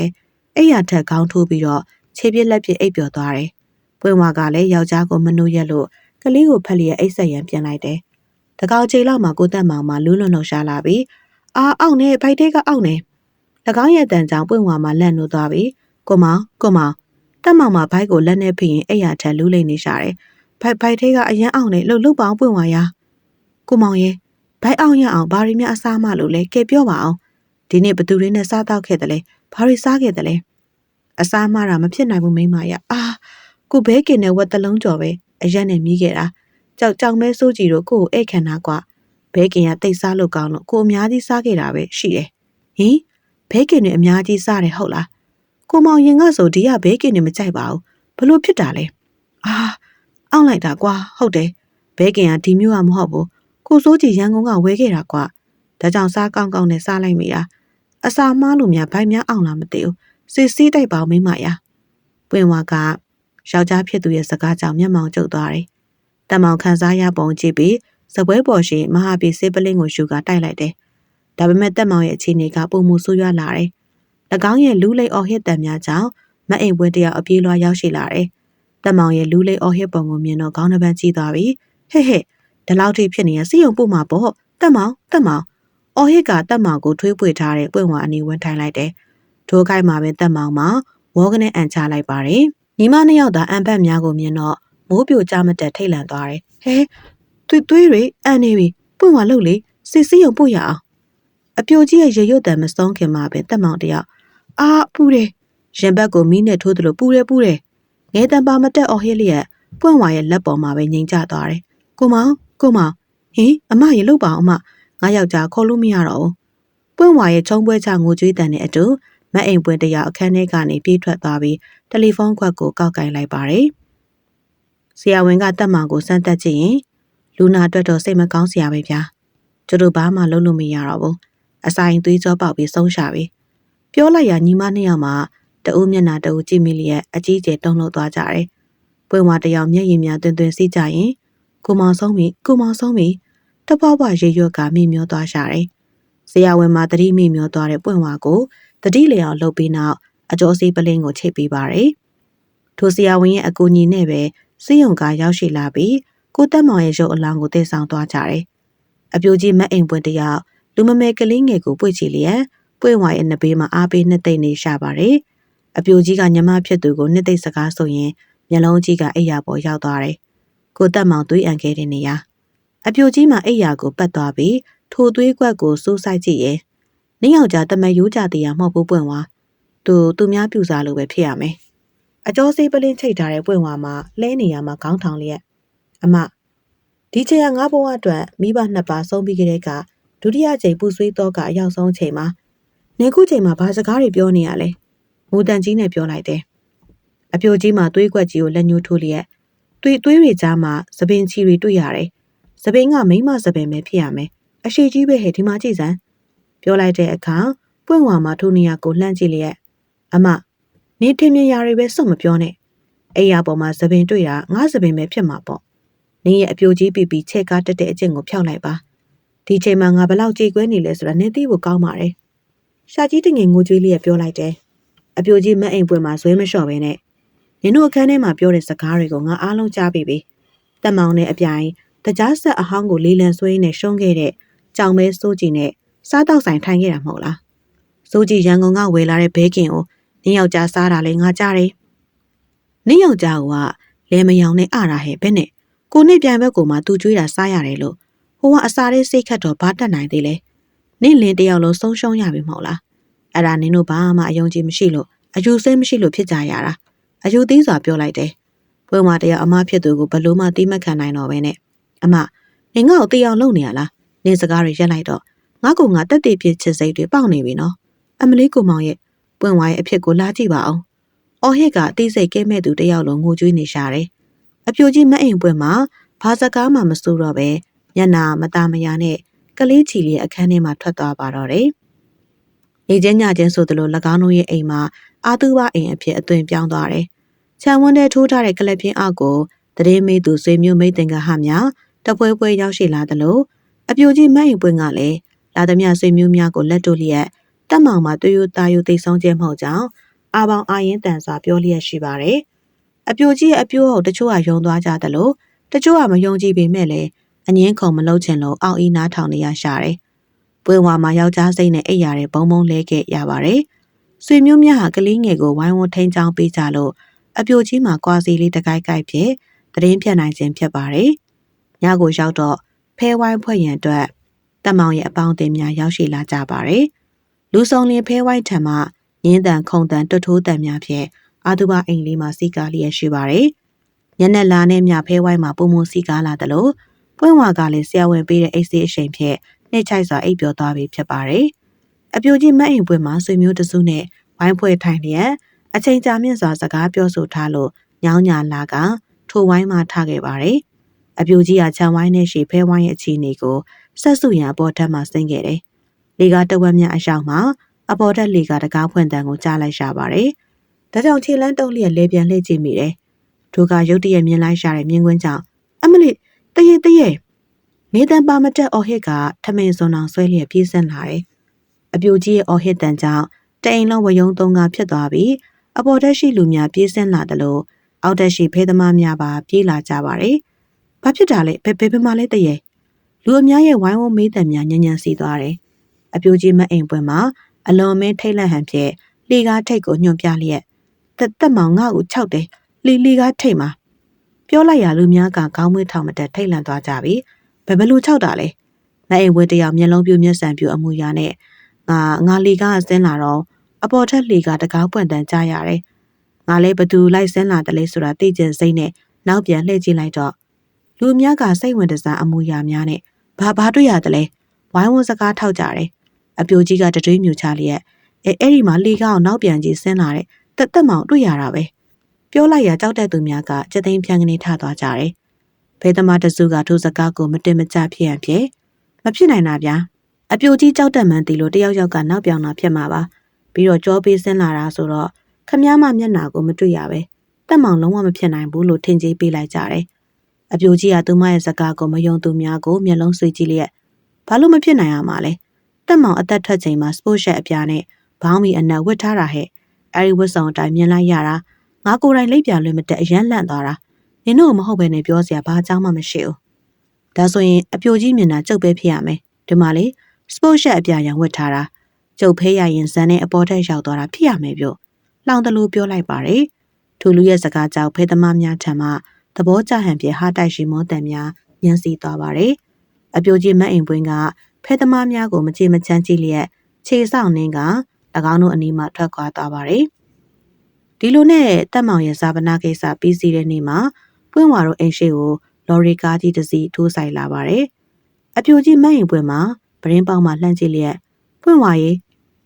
S1: အိယာထက်ခေါင်းထိုးပြီးတော့ခြေပြက်လက်ပြအိပ်ပျော်သွားတယ်။ပွင့်ဝါကလည်းယောက်ျားကိုမနှိုးရက်လို့ကလေးကိုဖက်လျက်အိတ်ဆက်ရန်ပြင်လိုက်တယ်။တကောင်ချိန်လောက်မှကိုတက်မောင်မလူးလွန်လှရှာလာပြီးအောက်နေဘိုက်တဲကအောက်နေ၎င်းရဲ့တန်ကြောင်ပွင့်ဝါမှလက်နိုးသွားပြီးကိုမောင်တက်မောင်မဘိုက်ကိုလက်နဲ့ဖိရင်အိယာထက်လူးလိမ့်နေရှာတယ်။ဘိုက်ထဲကအရန်အောင်နေလှုပ်ပေါင်းပွင့်ဝါရကိုမောင်ရဲ့ဘိုက်အောင်ရအောင်ဘာရီမြအစားမလို့လဲကဲပြောပါအောင်ဒီနေ့ဘသူတွေနဲ့စားတော့ခဲ့တယ်လဲဘာရီစားခဲ့တယ်လဲအစားမတာမဖြစ်နိုင်ဘူးမိမရကိုဘဲကင်နဲ့ဝက်တလုံးကြော်ပဲအရက်နဲ့မြည်ခဲ့တာကြောင်မဲစိုးကြည့်တို့ကိုအိတ်ခံတာကွာဘဲကင်ကတိတ်စားလို့ကောင်းလို့ကိုအများကြီးစားခဲ့တာပဲရှိတယ်ဟင်ဘဲကင်တွေအများကြီးစားတယ်ဟုတ်လားကိုမောင်ရင်ကဆိုဒီကဘဲကင်တွေမကြိုက်ပါဘူးဘလို့ဖြစ်တာလဲအောင့်လိုက်တာကွာဟုတ်တယ်ဘဲကင်ကဒီမျိုးကမဟုတ်ဘူးကိုစိုးကြည်ရန်ကုန်ကဝဲခဲ့တာကွာဒါကြောင့်စားကောင်းကောင်းနဲ့စားလိုက်မိတာအစာမားလို့များဘိုက်များအောင်လားမသိဘူးစစ်စီးတိုက်ပါမိမရပွင့်ဝါကယောက်ျားဖြစ်သူရဲ့စကားကြောင့်မျက်မှောင်ကျုပ်သွားတယ်တမောင်ခန်းစားရပုံကြည့်ပြီးစပွဲပေါ်ရှိမဟာပြည်စေးပလင်းကိုယူကတိုက်လိုက်တယ်ဒါပေမဲ့တက်မောင်ရဲ့အခြေအနေကပုံမှုဆိုးရွားလာတယ်၎င်းရဲ့လူးလိတ်အော်ဟစ်တံများကြောင့်မအိမ်ပွဲတယောက်အပြေးလွှားရောက်ရှိလာတယ်တက်မောင်ရဲ့လူးလိတ်အော်ဟစ်ပုံကိုမြင်တော့ခေါင်းတစ်ပန်းကြီးသွားပြီးဟဲ့ဒီလောက်ထိဖြစ်နေရစီယုံပို့မှာပေါ့တက်မောင်အော်ဟစ်ကတက်မောင်ကိုထွေးပွေထားတဲ့ပွင့်ဝါအနီဝန်းထိုင်လိုက်တယ်ထိုးခိုက်မှာပဲတက်မောင်မှာဝေါကနေအန်ချလိုက်ပါတယ်ညီမနှစ်ယောက်သာအန်ပတ်များကိုမြင်တော့မိုးပြိုကျမတက်ထိတ်လန့်သွားတယ်ဟဲသွေးတွေအန်နေပြီပွင့်ဝါလှုပ်လေစီယုံပို့ရအောင်အပြိုကြီးရဲ့ရေရွတ်တံမစုံခင်မှာပဲတက်မောင်တယောက်ပူတယ်ရင်ဘက်ကိုမီးနဲ့ထိုးသလိုပူတယ်ငဲတံပါမတက်အော်ဟစ်လျက်ပွင့်ဝါရဲ့လက်ပေါ်မှာပဲငိမ်ကျသွားတယ်ကိုမောင်ဟင်အမရေလှုပ်ပါအောင်ငါယောက်ျားခေါ်လို့မရတော့ဘူးပွင့်ဝါရဲ့ချုံပွဲချငိုကြွေးတန်တဲ့အတူမအိမ်ပွင့်တယောက်အခန်းထဲကနေပြေးထွက်သွားပြီးတယ်လီဖုန်းခွက်ကိုကောက်ကင်လိုက်ပါတယ်ဆရာဝန်ကတက်မောင်ကိုစမ်းသပ်ကြည့်ရင်လူနာအတွက်တော့စိတ်မကောင်းစရာပဲဗျာကျတို့ဘာမှလုပ်လို့မရတော့ဘူးအဆိုင်သွေးကြောပေါက်ပြီးဆုံးရှာပြီပြောလိုက်ရညီမနှစ်ယောက်မှတအုပ်မျက်နှာတအုပ်ကြည့်မိလျက်အကြီးကျယ်တုန်လှုပ်သွားကြတယ်ပွင့်ဝါတယောက်မျက်ရည်များတွင်စီးကြရင်ကိုမောင်ဆုံးပြီတပွားပွားရေရွက်ကမိမျောသွားရှာတယ်ဆရာဝန်မှာတတိမိမျောသွားတဲ့ပွင့်ဝါကိုတတိလျောင်လှုပ်ပြီးနောက်အကျော်စီးပလင်းကိုချိတ်ပေးပါတယ်ထိုဆရာဝန်ရဲ့အကူအညီနဲ့ပဲစီးရုံကရောက်ရှိလာပြီးကိုတက်မောင်ရဲ့ရုပ်အလောင်းကိုတည်ဆောင်သွားကြတယ်အပြိုကြီးမအိမ်ပွင့်တယောက်လူမမဲကလေးငယ်ကိုပွေ့ချီလျက်ပွင့်ဝါရဲ့နှပေးမှာအားပေးနှစ်သိမ့်နေရှာပါတယ်အပြိုကြီးကညမဖြစ်သူကိုနှစ်သိမ့်စကားဆိုရင်မျက်လုံးကြီးကအိယာပေါ်ရောက်သွားတယ်ကိုတက်မောင်သွေးအံခဲတဲ့နေရာအပြိုကြီးမှာအိယာကိုပတ်သွားပြီးထိုသွေးကွက်ကိုစူးစိုက်ကြည့်ရင်နင်းယောက်ျားတမယိုးကြတရားမဟုတ်ဘူးပွင့်ဝါသူများပြူစားလို့ပဲဖြစ်ရမယ်အကျော်စေးပလင်းချိတ်ထားတဲ့ပွင့်ဝါမှာလဲနေရမှာခေါင်းထောင်လျက်အမဒီချိန်ကငါဘဝအတွက်မိဘနှစ်ပါးဆုံးပြီးကြတဲ့ကဒုတိယချိန်ပူဆွေးတော့ကအရောက်ဆုံးချိန်မှာနေခုချိန်မှာဘာစကားတွေပြောနေရလဲငိုတန်ကြီးနဲ့ပြောလိုက်တယ်အပြိုကြီးမှာသွေးကွက်ကြီးကိုလက်ညှိုးထိုးလျက်သွေးတွေကြားမှာသပင်ချီတွေတွေ့ရတယ်သပင်ကမိမသပင်ပဲဖြစ်ရမယ်အရှိကြီးပဲဟဲ့ဒီမှာကြည့်စမ်းပြောလိုက်တဲ့အခါပွင့်ဝါမှာထိုနေရာကိုလှမ်းကြည့်လျက်အမနေထင်မြင်ရာတွေပဲစွန့်မပြောနဲ့အိယာပေါ်မှာသပင်တွေ့တာငါသပင်ပဲဖြစ်မှာပေါ့နင်းရဲ့အပြိုကြီးပြီးချက်ကားတက်တဲ့အကျင့်ကိုဖျောက်လိုက်ပါဒီချိန်မှာငါဘလောက်ကြေကွဲနေလဲဆိုတာနင်းသိဖို့ကောင်းပါတယ်ရှာကြီးတငယ်ငိုကြွေးလျက်ပြောလိုက်တယ်အပြိုကြီးမအိမ်ပွင့်မှာဇွဲမလျှော့ပဲနဲ့နင်တို့အခန်းထဲမှာပြောတဲ့စကားတွေကိုငါအားလုံးကြားပြီတက်မောင်နဲ့အပြိုင်တကြားဆက်အဟောင်းကိုလေးလံဆွေးနဲ့ရှုံးခဲ့တဲ့ကြောင်မဲစိုးကြည်နဲ့စားတောက်ဆိုင်ထိုင်ခဲ့တာမဟုတ်လားစိုးကြည်ရန်ကုန်ကဝယ်လာတဲ့ဘဲကင်ကိုနင်းယောက်ျားစားတာလေငါကြားတယ်နင်းယောက်ျားကလဲမယောင်နဲ့အတာဟဲ့ဘဲနဲ့ကိုနှစ်ပြန်ဘက်ကိုမှသူ့ကျွေးတာစားရတယ်လို့ဟိုကအစာလေးစိတ်ခတ်တော့ဘာတတ်နိုင်သေးလဲနင်းလင်းတယောက်လုံးဆုံးရှုံးရပြီမဟုတ်လားအဲ့ဒါနင်းတို့ဘာမှအယုံကြည်မရှိလို့အယူဆမရှိလို့ဖြစ်ကြရတာအယူသေးစွာပြောလိုက်တယ်ပွင့်ဝါတယောက်အမဖြစ်သူကိုဘလို့မှတိမခံနိုင်တော့ပဲနဲ့အမနင်ငါ့ကိုတေးအောင်လုပ်နေရလားနင်စကားတွေရက်လိုက်တော့ငါကတက်တေပြစ်ချစ်စိတ်တွေပေါက်နေပြီနော်အမလေးကိုမောင်ရဲ့ပွင့်ဝါရဲ့အဖြစ်ကိုလာကြည့်ပါအောင်အော်ဟစ်ကအသေးစိတ်ကဲမဲ့သူတယောက်လုံးငိုကြွေးနေရှာတယ်အပြိုကြီးမအိမ်ပွင့်မှာဘာစကားမှမစိုးတော့ပဲညနာမตาမယာနဲ့ကလေးချီလေးအခန်းထဲမှာထွက်သွားပါတော့တယ်နေချင်းညချင်းဆိုသလို၎င်းတို့ရဲ့အိမ်မှာအာသူဘအိမ်အဖြစ်အသွင်ပြောင်းသွားတယ်ခြံဝန်းထဲထိုးထားတဲ့ကလပ်ပြင်းအောက်ကိုတရေမေးသူဆွေမျိုးမိတ်တင်ကဟများတပွဲပွဲရောက်ရှိလာသလို အပြိုကြီးမတ်အိမ်ပွင့်ကလည်းလာသမျှဆွေမျိုးများကိုလက်တို့လျက်တက်မောင်မှာတွေ့ရသားယူသိဆုံးခြင်းမဟုတ်ကြောင်းအာပေါင်းအာရင်တန်စွာပြောလျက်ရှိပါတယ်။အပြိုကြီးရဲ့အပြိုးဟုတ်တချို့ကယုံသွားကြသလိုတချို့ကမယုံကြည်ပေမဲ့လည်းအငင်းခုံမလုပ်ချင်လို့အောက်အီးနားထောင်နေရရှာတယ်။ပွင့်ဝါမှာယောက်ျားစိတ်နဲ့အိပ်ရတဲ့ဘုံဘုံလဲခဲ့ရပါတယ်။ဆွေမျိုးများဟာကလေးငယ်ကိုဝိုင်းဝန်းထိန်းချောင်းပေးကြလို့အပြိုကြီးမှာကွာစီလေးတကိုက်ကိုက်ဖြစ်သတင်းဖြတ်နိုင်ခြင်းဖြစ်ပါတယ်။ညကိုရောက်တော့ဖဲဝိုင်းဖွဲ့ရန်အတွက်တက်မောင်ရဲ့အပေါင်းအသင်းများရောက်ရှိလာကြပါတယ်။လူဆောင်လင်ဖဲဝိုင်းထံမှငင်းတန်ခုံတန်တွတ်ထိုးတန်များဖြင့်အာသူဘအိမ်လေးမှာစီကားလျက်ရှိပါတယ်။ညနေလာနဲ့ညဖဲဝိုင်းမှာပုံမစီကားလာတယ်လို့ပွင့်ဝါကလည်းဆရာဝန်ပေးတဲ့အိတ်စေးအချိန်ဖြင့်နှိမ့်ချိုက်စွာအိပ်ပျော်သွားပြီဖြစ်ပါတယ်။အပြိုကြီးမတ်အိမ်ပွင့်မှာဆွေမျိုးတစုနဲ့ဝိုင်းဖွဲ့ထိုင်လျက်အချိန်ကြာမြင့်စွာစကားပြောဆိုထားလို့ညောင်းညာလာကထိုဝိုင်းမှာထားခဲ့ပါတယ်။အပြိုကြီးကခြံဝိုင်းနဲ့ရှိဖဲဝိုင်းရဲ့အခြေအနေကိုဆက်စုရန်အပေါ်ထက်မှဆင်းခဲ့တယ်။လေကားတဝက်မြအရောက်မှာအပေါ်ထက်လေကားတကားဖွင့်တန်ကိုကြားလိုက်ရပါတယ်။ဒါကြောင့်ခြေလန်းတုံးလျက်လေပြန်လှည့်ကြည့်မိတယ်။ထိုကရုတ်တရက်မြင်လိုက်ရတဲ့မြင်ကွင်းကြောင့်အမလီတရေနေတန်ပါမတက်အော်ဟစ်ကထမင်းစွန်အောင်ဆွဲလျက်ပြေးဆင်းလာတယ်။အပြိုကြီးရဲ့အော်ဟစ်တန်ကြောင့်တအိမ်လုံးဝယုံသုံးကဖြစ်သွားပြီးအပေါ်တက်ရှိလူများပြေးဆင်းလာတယ်လို့အောက်တက်ရှိဖဲသမားများပါပြေးလာကြပါတယ်။ဘာဖြစ်တာလဲဘယ်မှာလဲတရေလူအများရဲ့ဝိုင်းဝန်းမေးတံများညံ့ညံ့စီသွားတယ်။အပြိုကြီးမအိမ်ပွင့်မှာအလွန်မင်းထိတ်လန့်ဟန်ဖြင့်လေကားထိတ်ကိုညွှန်ပြလျက်တက်မောင်ငါ့ကိုခြောက်တယ်လေကားထိတ်မှာပြောလိုက်ရလူများကခေါင်းမွေးထောင်မတက်ထိတ်လန့်သွားကြပြီဘယ်လိုခြောက်တာလဲမအိမ်ဝဲတယောက်မျက်လုံးပြူမျက်စံပြူအမူအရာနဲ့ငါလေကားဆင်းလာတော့အပေါ်ထက်လေကားတကားပွင့်တန်ကြားရတယ်ငါလည်းဘသူလိုက်ဆင်းလာတယ်လေဆိုတာသိကျင်စိမ့်နဲ့နောက်ပြန်လှည့်ကြည့်လိုက်တော့လူများကစိတ်ဝင်တစားအမူအရာများနဲ့ဘာတွေ့ရတယ်လဲဝိုင်းဝန်းစကားထောက်ကြတယ်အပြိုကြီးကတတွေးမြူချလျက်အဲ့ဒီမှာလေကားကိုနောက်ပြန်ကြည့်ဆင်းလာတဲ့တက်မောင်တွေ့ရတာပဲပြောလိုက်ရကြောက်တဲ့သူများကစက်သိမ်းဖြန်းကနေထသွားကြတယ်ဘဲသမားတစုကထိုစကားကိုမတင်မကျဖြစ်ရန်ဖြစ်မဖြစ်နိုင်တာဗျာအပြိုကြီးကြောက်တက်မှန်းတီလို့တယောက်ကနောက်ပြောင်တာဖြစ်မှာပါပြီးတော့ကြောပေးဆင်းလာတာဆိုတော့ခမည်းမမျက်နာကိုမတွေ့ရပဲတက်မောင်လုံးဝမဖြစ်နိုင်ဘူးလို့ထင်ကြီးပေးလိုက်ကြတယ်အပြိုကြီးကသူမရဲ့စကားကိုမယုံသူများကိုမျက်လုံးဆွေးကြည့်လျက်ဘာလို့မဖြစ်နိုင်ရမှာလဲတက်မောင်အသက်ထွက်ချိန်မှာစပို့ရှက်အပြားနဲ့ဘောင်းမီအနက်ဝတ်ထားတာဟဲ့အဲဒီဝတ်ဆောင်အတိုင်းမြင်လိုက်ရတာငါကိုယ်တိုင်လိပ်ပြလွင်မတက်အရန်လန့်သွားတာနင်တို့မဟုတ်ပဲနဲ့ပြောစရာဘာအကြောင်းမှမရှိဘူးဒါဆိုရင်အပြိုကြီးမြင်တာကျုပ်ပဲဖြစ်ရမယ်ဒီမှာလေစပို့ရှက်အပြားရန်ဝတ်ထားတာကျုပ်ဖဲရရင်ဇန်နဲ့အပေါ်ထက်ရောက်သွားတာဖြစ်ရမယ်ပြောလောင်တလူပြောလိုက်ပါတယ်ထူလူရဲ့စကားကြောင့်ဖဲသမားများထံမှသဘောကျဟန်ပြေဟာတိုက်ရှိမောတန်များညှဉ်းစီသွားပါတယ်အပြိုကြီးမတ်အိမ်ပွင့်ကဖဲသမားများကိုမကြေမချမ်းကြည့်လျက်ခြေဆောင်နှင်းက၎င်းတို့အနီးမှထွက်ခွာသွားပါတယ်ဒီလိုနဲ့တက်မောင်ရဲ့ဇာပနာကိစ္စပြီးစီးတဲ့နေ့မှာပွင့်ဝါတို့အိမ်ရှိကိုလော်ရီကားကြီးတစ်စီးထိုးဆိုင်လာပါတယ်အပြိုကြီးမတ်အိမ်ပွင့်မှာပရင်းပေါက်မှလှမ်းကြည့်လျက်ပွင့်ဝါရေး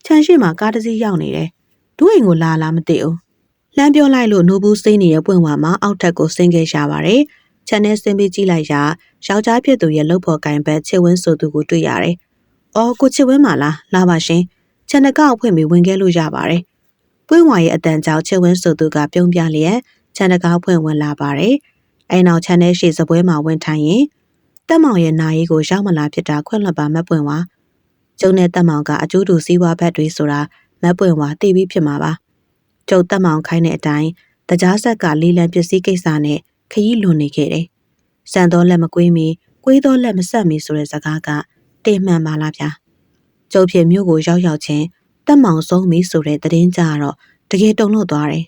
S1: ခြံရှိမှာကားတစ်စီးရောက်နေတယ်ဒူးအိမ်ကိုလာမသိဘူးလှမ်းပြောလိုက်လို့နိုးဘူးစိမ့်နေတဲ့ပွင့်ဝါမှာအောက်ထက်ကိုဆင်းခဲ့ရှာပါတယ်ခြံထဲဆင်းပြီးကြည့်လိုက်ရာယောက်ျားဖြစ်သူရဲ့လှုပ်ဖော်ကင်ဘက်ချစ်ဝင်းဆိုသူကိုတွေ့ရတယ်အော်ကိုချစ်ဝင်းပါလားလာပါရှင်ခြံတကောက်ဖွင့်ပြီးဝင်ခဲ့လို့ရပါတယ်ပွင့်ဝါရဲ့အတန်ကြောင့်ချစ်ဝင်းဆိုသူကပြုံးပြလျက်ခြံတကောက်ဖွင့်ဝင်လာပါတယ်အဲနောက်ခြံထဲရှိစပွဲမှာဝင်ထိုင်ရင်တက်မောင်ရဲ့နာရီကိုရောက်မလာဖြစ်တာခွင့်လွှတ်ပါမပွင့်ဝါကျုံနဲ့တက်မောင်ကအကျိုးတူစည်းဝါးဘက်တွေဆိုတာမပွင့်ဝါသိပြီးဖြစ်မှာပါကျုပ်တက်မောင်ခိုင်းတဲ့အတိုင်းတကြားဆက်ကလီလံပစ္စည်းကိစ္စနဲ့ခရီးလွန်နေခဲ့တယ်စံတော်လက်မကွေးမီကွေးတော်လက်မဆက်မီဆိုတဲ့စကားကတင်မှန်ပါလားဗျာကျုပ်ဖြစ်မြို့ကိုရောက်ချင်းတက်မောင်ဆုံးပြီဆိုတဲ့သတင်းကြတော့တကယ်တုန်လို့သွားတယ်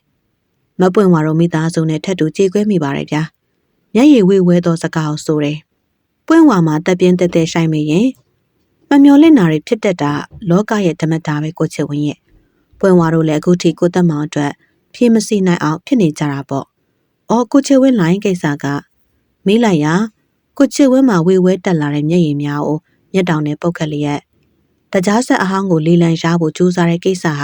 S1: မပွင့်ဝါတို့မိသားစုနဲ့ထပ်တူကြေကွဲမိပါတယ်ဗျာမျက်ရည်ဝေဝဲသောစကားကိုဆိုတယ်ပွင့်ဝါမှာတက်ပြင်းတက်တဲ့ဆိုင်မရင်မမျော်လင့်တာတွေဖြစ်တတ်တာလောကရဲ့ဓမ္မတာပဲကိုချစ်ဝင်းရဲ့ပွင့်ဝါတို့လည်းအခုထိကိုတက်မောင်အတွက်ဖြေမစီနိုင်အောင်ဖြစ်နေကြတာပေါ့အော်ကိုချစ်ဝင်းလိုင်းကိစ္စကမေးလိုက်ရာကိုချစ်ဝင်းမှာဝေဝဲတက်လာတဲ့မျက်ရည်များကိုမျက်တောင်နဲ့ပုတ်ခတ်လျက်တကြားဆက်အဟောင်းကိုလေးလံရဖို့ကြိုးစားတဲ့ကိစ္စဟာ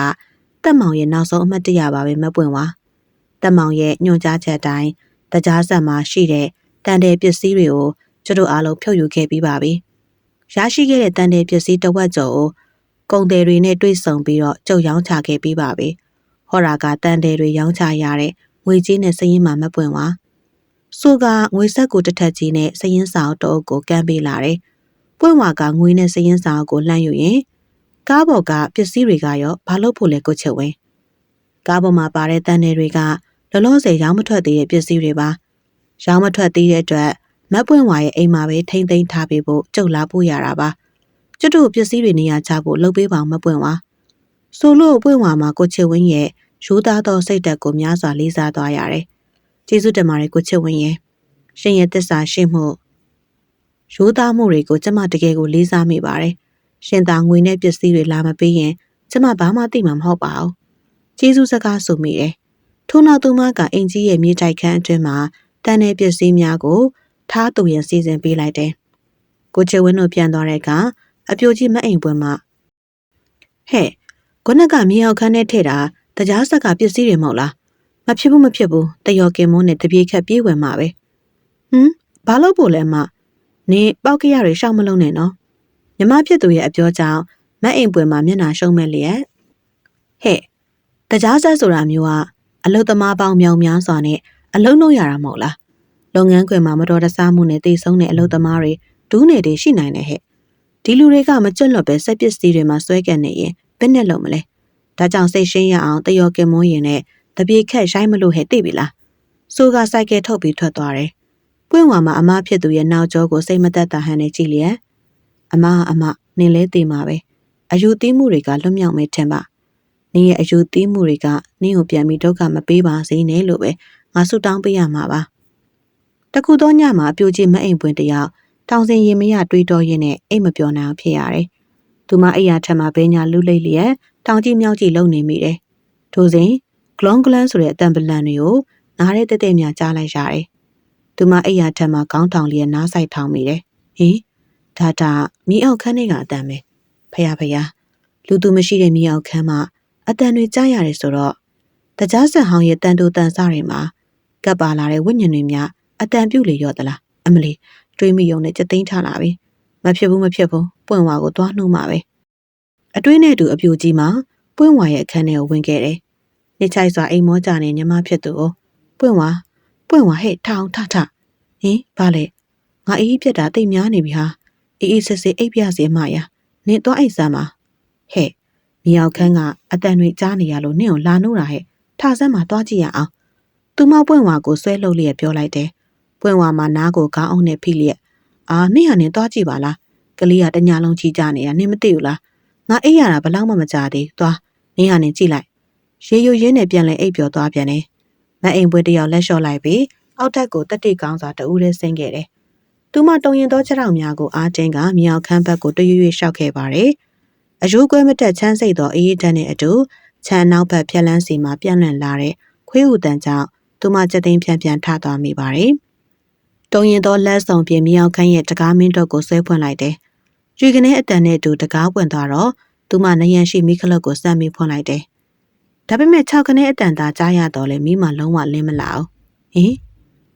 S1: တက်မောင်ရဲ့နောက်ဆုံးအမှတ်တရပါပဲမပွင့်ဝါတက်မောင်ရဲ့ညွှန်ကြားချက်အတိုင်းတကြားဆက်မှာရှိတဲ့တန်တဲ့ပစ္စည်းတွေကိုကျတို့အားလုံးဖြုတ်ယူခဲ့ပြီးပါပြီရရှိခဲ့တဲ့တန်တဲ့ပစ္စည်းတစ်ဝက်ကျော်ကိုကုန်တယ်တွေနဲ့တွေ့ဆုံပြီးတော့ကျုပ်ရောင်းချခဲ့ပြီးပါပြီဟော်ရာကတန်တယ်တွေရောင်းချရတဲ့ငွေကြေးနဲ့စည်ရင်းမှာမပွင့်ဝါဆိုကငွေဆက်ကိုတစ်ထက်ကြီးနဲ့စည်ရင်းစာအုပ်တအုပ်ကိုကမ်းပေးလာတယ် ပွင့်ဝါကငွေနဲ့စရင်စာကိုလှမ်းယူရင်ကားပေါ်ကပစ္စည်းတွေကရောဘာလို့ဖို့လဲကိုချစ်ဝင်းကားပေါ်မှာပါတဲ့တန်တွေတွေကလောလောဆယ်ရောင်းမထွက်သေးတဲ့ပစ္စည်းတွေပါရောင်းမထွက်သေးတဲ့အတွက်မက်ပွင့်ဝါရဲ့အိမ်မှာပဲထိမ့်သိမ်းထားပေးဖို့ကြုတ်လာဖို့ရတာပါကျွတ်တို့ပစ္စည်းတွေနေရာချဖို့လုပ်ပေးပါမပွင့်ဝါဆိုလို့ပွင့်ဝါမှာကိုချစ်ဝင်းရဲ့ရိုးသားသောစိတ်ဓာတ်ကိုများစွာလေးစားသွားရတယ်ကျေးဇူးတင်ပါတယ်ကိုချစ်ဝင်းရဲ့ရှင်ရဲ့သစ္စာရှိမှုရိုးသားမှုတွေကိုကျမတကယ်ကိုလေးစားမိပါတယ်ရှင်သာငွေနဲ့ပစ္စည်းတွေလာမပေးရင်ကျမဘာမှသိမှာမဟုတ်ပါဘူးကျေးဇူးစကားဆိုမိတယ်ထို့နောက်သူမကအင်ကြီးရဲ့မြေတိုက်ခန်းအတွင်းမှာတန်တဲ့ပစ္စည်းများကိုထားသူရင်စီစဉ်ပေးလိုက်တယ်ကိုချစ်ဝင်းတို့ပြန်သွားတဲ့အခါအပြိုကြီးမအိမ်ပွင့်မှာဟဲ့ခုနကမြေအောင်ခန်းထဲထည့်တာတရားဆက်ကပစ္စည်းတွေမဟုတ်လားမဖြစ်ဘူးတယောကင်မုန်းနဲ့တပြေခက်ပြေးဝင်မှာပဲဘာလို့ပို့လဲမနင်ပေါက်ကရတွေရှောက်မလုံးနဲ့နော်မြမဖြစ်သူရဲ့အပြောကြောင့်မအိမ်ပွင့်မှာမျက်နှာရှုံးမဲ့လျက်ဟဲ့တရားဆက်ဆိုတာမျိုးကအလုတ်သမားပေါင်းမြောင်များစွာနဲ့အလုံးလုံးရတာမဟုတ်လားလုပ်ငန်းခွင်မှာမတော်တဆမှုနဲ့တိတ်ဆုံးတဲ့အလုတ်သမားတွေဒူးနေတွေရှိနိုင်တယ်ဟဲ့ဒီလူတွေကမကျွတ်လွတ်ပဲစက်ပစ္စည်းတွေမှာဆွဲကန်နေရင်ဘယ်နဲ့လုံးမလဲဒါကြောင့်စိတ်ရှင်းရအောင်တယောကင်မွန်းရင်နဲ့တပြေခက်ရိုင်းမလို့ဟဲ့သိပြီလားဆိုကစိုက်ကဲထုတ်ပြီးထွက်သွားတယ်ပွင့်ဝါမှာအမဖြစ်သူရဲ့နောက်ကျောကိုစိတ်မသက်သာဟန်နဲ့ကြည့်လျက်အမနင်လဲသိမှာပဲအယူသီးမှုတွေကလွတ်မြောက်မယ်ထင်ပါနင်ရဲ့အယူသီးမှုတွေကနင်ကိုပြန်ပြီးဒုက္ခမပေးပါစေနဲ့လို့ပဲငါဆုတောင်းပေးရမှာပါတခုသောညမှာအပြိုကြီးမအိမ်ပွင့်တယောက်တောင်စင်ရင်မရတွေးတော်ရင်းနဲ့အိတ်မပြောနိုင်အောင်ဖြစ်ရတယ်သူမအိယာထက်မှာဘဲညာလူလိတ်လျက်တောင်ကြီးမြောက်ကြီးလုံနေမိတယ်ထို့စဉ်ဂလွန်ဂလန်ဆိုတဲ့အတန်ပလန်တွေကိုနားရဲတဲတဲများကြားလိုက်ရတယ်သူမအိယာထက်မှာခေါင်းထောင်လျက်နားဆိုင်ထောင်မိတယ်ဟင်ဒါမြေအောက်ခန်းထဲကအတန်ပဲဖယားလူသူမရှိတဲ့မြေအောက်ခန်းမှာအတန်တွေကြားရတယ်ဆိုတော့တရားဆက်ဟောင်းရဲ့တန်တူတန်စတွေမှာကပ်ပါလာတဲ့ဝိညာဉ်တွေများအတန်ပြုတ်လေရော့သလားအမလီတွေးမိယုံနဲ့ကြသိမ်းထားလာပြီမဖြစ်ဘူးပွင့်ဝါကိုသွားနှုတ်မှာပဲအတွင်းနဲ့တူအပြိုကြီးမှာပွင့်ဝါရဲ့အခန်းထဲကိုဝင်ခဲ့တယ်နေချိုက်စွာအိမ်မောကြနေညမဖြစ်သူကိုပွင့်ဝါဟဲ့ထောင်ထဟင်ဘာလဲငါအေးပြက်တာတိတ်များနေပြီဟာအေးစစ်အိပ်ပြစေမရနင်သွားအိတ်စမ်းပါဟဲ့မြေအောက်ခန်းကအတန်တွေကြားနေရလို့နင့်ကိုလာနှုတ်တာဟဲ့ထဆန်းမှာသွားကြည့်ရအောင်သူမပွင့်ဝါကိုဆွဲလှုပ်လျက်ပြောလိုက်တယ်ပွင့်ဝါမှာနားကိုခေါင်းအောင်နဲ့ဖိလျက်နင့်ဟာနင်သွားကြည့်ပါလားကလေးကတညာလုံးချီကြနေတာနင်မသိဘူးလားငါအိပ်ရတာဘလောက်မှမကြသေးသွားနင်ဟာနင်ကြည့်လိုက်ရေယိုရင်းနဲ့ပြန်လဲအိပ်ပျော်သွားပြန်တယ်မအိမ်ပွင့်တယောက်လက်လျှော့လိုက်ပြီးအောက်ထက်ကိုတက်တိကောင်းစွာတဦးလေးဆင်းခဲ့တယ်သူမတုံရင်သောခြေထောက်များကိုအားတင်းကမြောက်ခမ်းဘက်ကိုတွရွရွရှောက်ခဲ့ပါတယ်အယိုးကွဲမတက်ချမ်းစိတ်သောအေးဓာတ်နဲ့အတူခြံနောက်ဘက်ဖြက်လန်းစီမှာပြန့်လွင့်လာတဲ့ခွေးဥတန်ကြောင့်သူမစက်သိန်းပြန်ထသွားမိပါတယ်တုံရင်သောလက်ဆောင်ပြင်မြောက်ခမ်းရဲ့တကားမင်းတော့ကိုဆွဲဖွင့်လိုက်တယ်ရွေကနေအတန်နဲ့အတူတကားပွင့်သွားတော့သူမနယံရှိမိခလုတ်ကိုစမ်းပြီးဖွင့်လိုက်တယ်ဒါပေမဲ့6ခနဲ့အတန်သာကြားရတော့လေမိမလုံးဝလင်းမလာအောင်ဟင်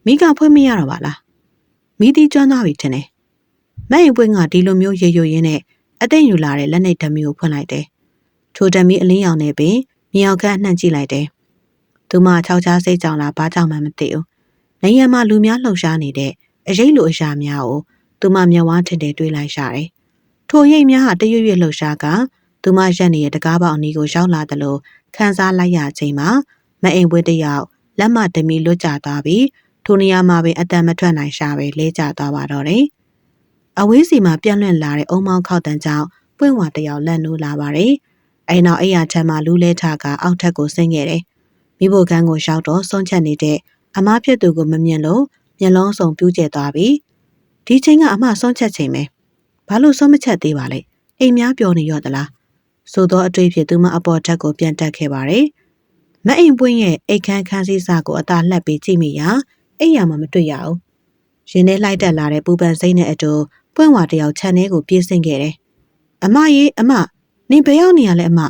S1: မိကဖွင့်မရတော့ပါလားမိတီကျွမ်းသွားပြီထင်တယ်မအိမ်ပွင့်ကဒီလိုမျိုးရေယိုရင်းနဲ့အသိဉယူလာတဲ့လက်နဲ့ဓမီကိုဖွင့်လိုက်တယ်ထိုဓမီအလင်းရောင်နဲ့ပင်မြောက်ခန့်နှံ့ကြည့်လိုက်တယ်သူမ6ချားစိတ်ကြောင်လားဘာကြောင့်မှမသိဘူးနိုင်ငံမှာလူများလှုပ်ရှားနေတဲ့အရေးလိုအရာများကိုသူမမျက်ဝါးထင်တွေးလိုက်ရတယ်ထိုရိပ်များဟာတရွရွလှုပ်ရှားကသူမရက်နေတဲ့တကားပေါက်အနီးကိုရောက်လာတယ်လို့ခန်းစားလိုက်ရချိန်မှာမအိမ်ပွင့်တယောက်လက်မဓမီလွတ်ကျသွားပြီးထိုနေရာမှာပင်အတန်မထွက်နိုင်ရှာပဲလဲကျသွားပါတော့တယ်အဝေးစီမှာပြန့်လွင့်လာတဲ့အုံမောင်းခောက်တန်ကြောင့်ပွင့်ဝါတယောက်လက်နိုးလာပါတယ်အဲ့နောက်အိယာချမ်းမှာလူးလဲထားကအောက်ထက်ကိုဆင်းခဲ့တယ်မိဖို့ကန်းကိုရောက်တော့ဆုံးချက်နေတဲ့အမဖြစ်သူကိုမမြင်လို့မျက်လုံးစုံပြူးကျဲသွားပြီဒီချိန်ကအမဆုံးချက်ချိန်ပဲဘာလို့ဆုံးမချက်သေးပါလဲအိမ်များပျော်နေရော့သလားဆိုတော့အတွေ့ဖြစ်သူမအပေါ်ထက်ကိုပြန်တက်ခဲ့ပါတယ်မအိမ်ပွင့်ရဲ့အိတ်ခမ်းခန်းစည်းစာကိုအသာလှက်ပြီးကြည့်မိရာအိမ်ရမှာမတွေ့ရဘူးရင်ထဲလိုက်တက်လာတဲ့ပူပန်စိတ်နဲ့အတူပွင့်ဝါတယောက်ခြံထဲကိုပြေးဆင်းခဲ့တယ်အမနင်ဘယ်ရောက်နေရလဲအမ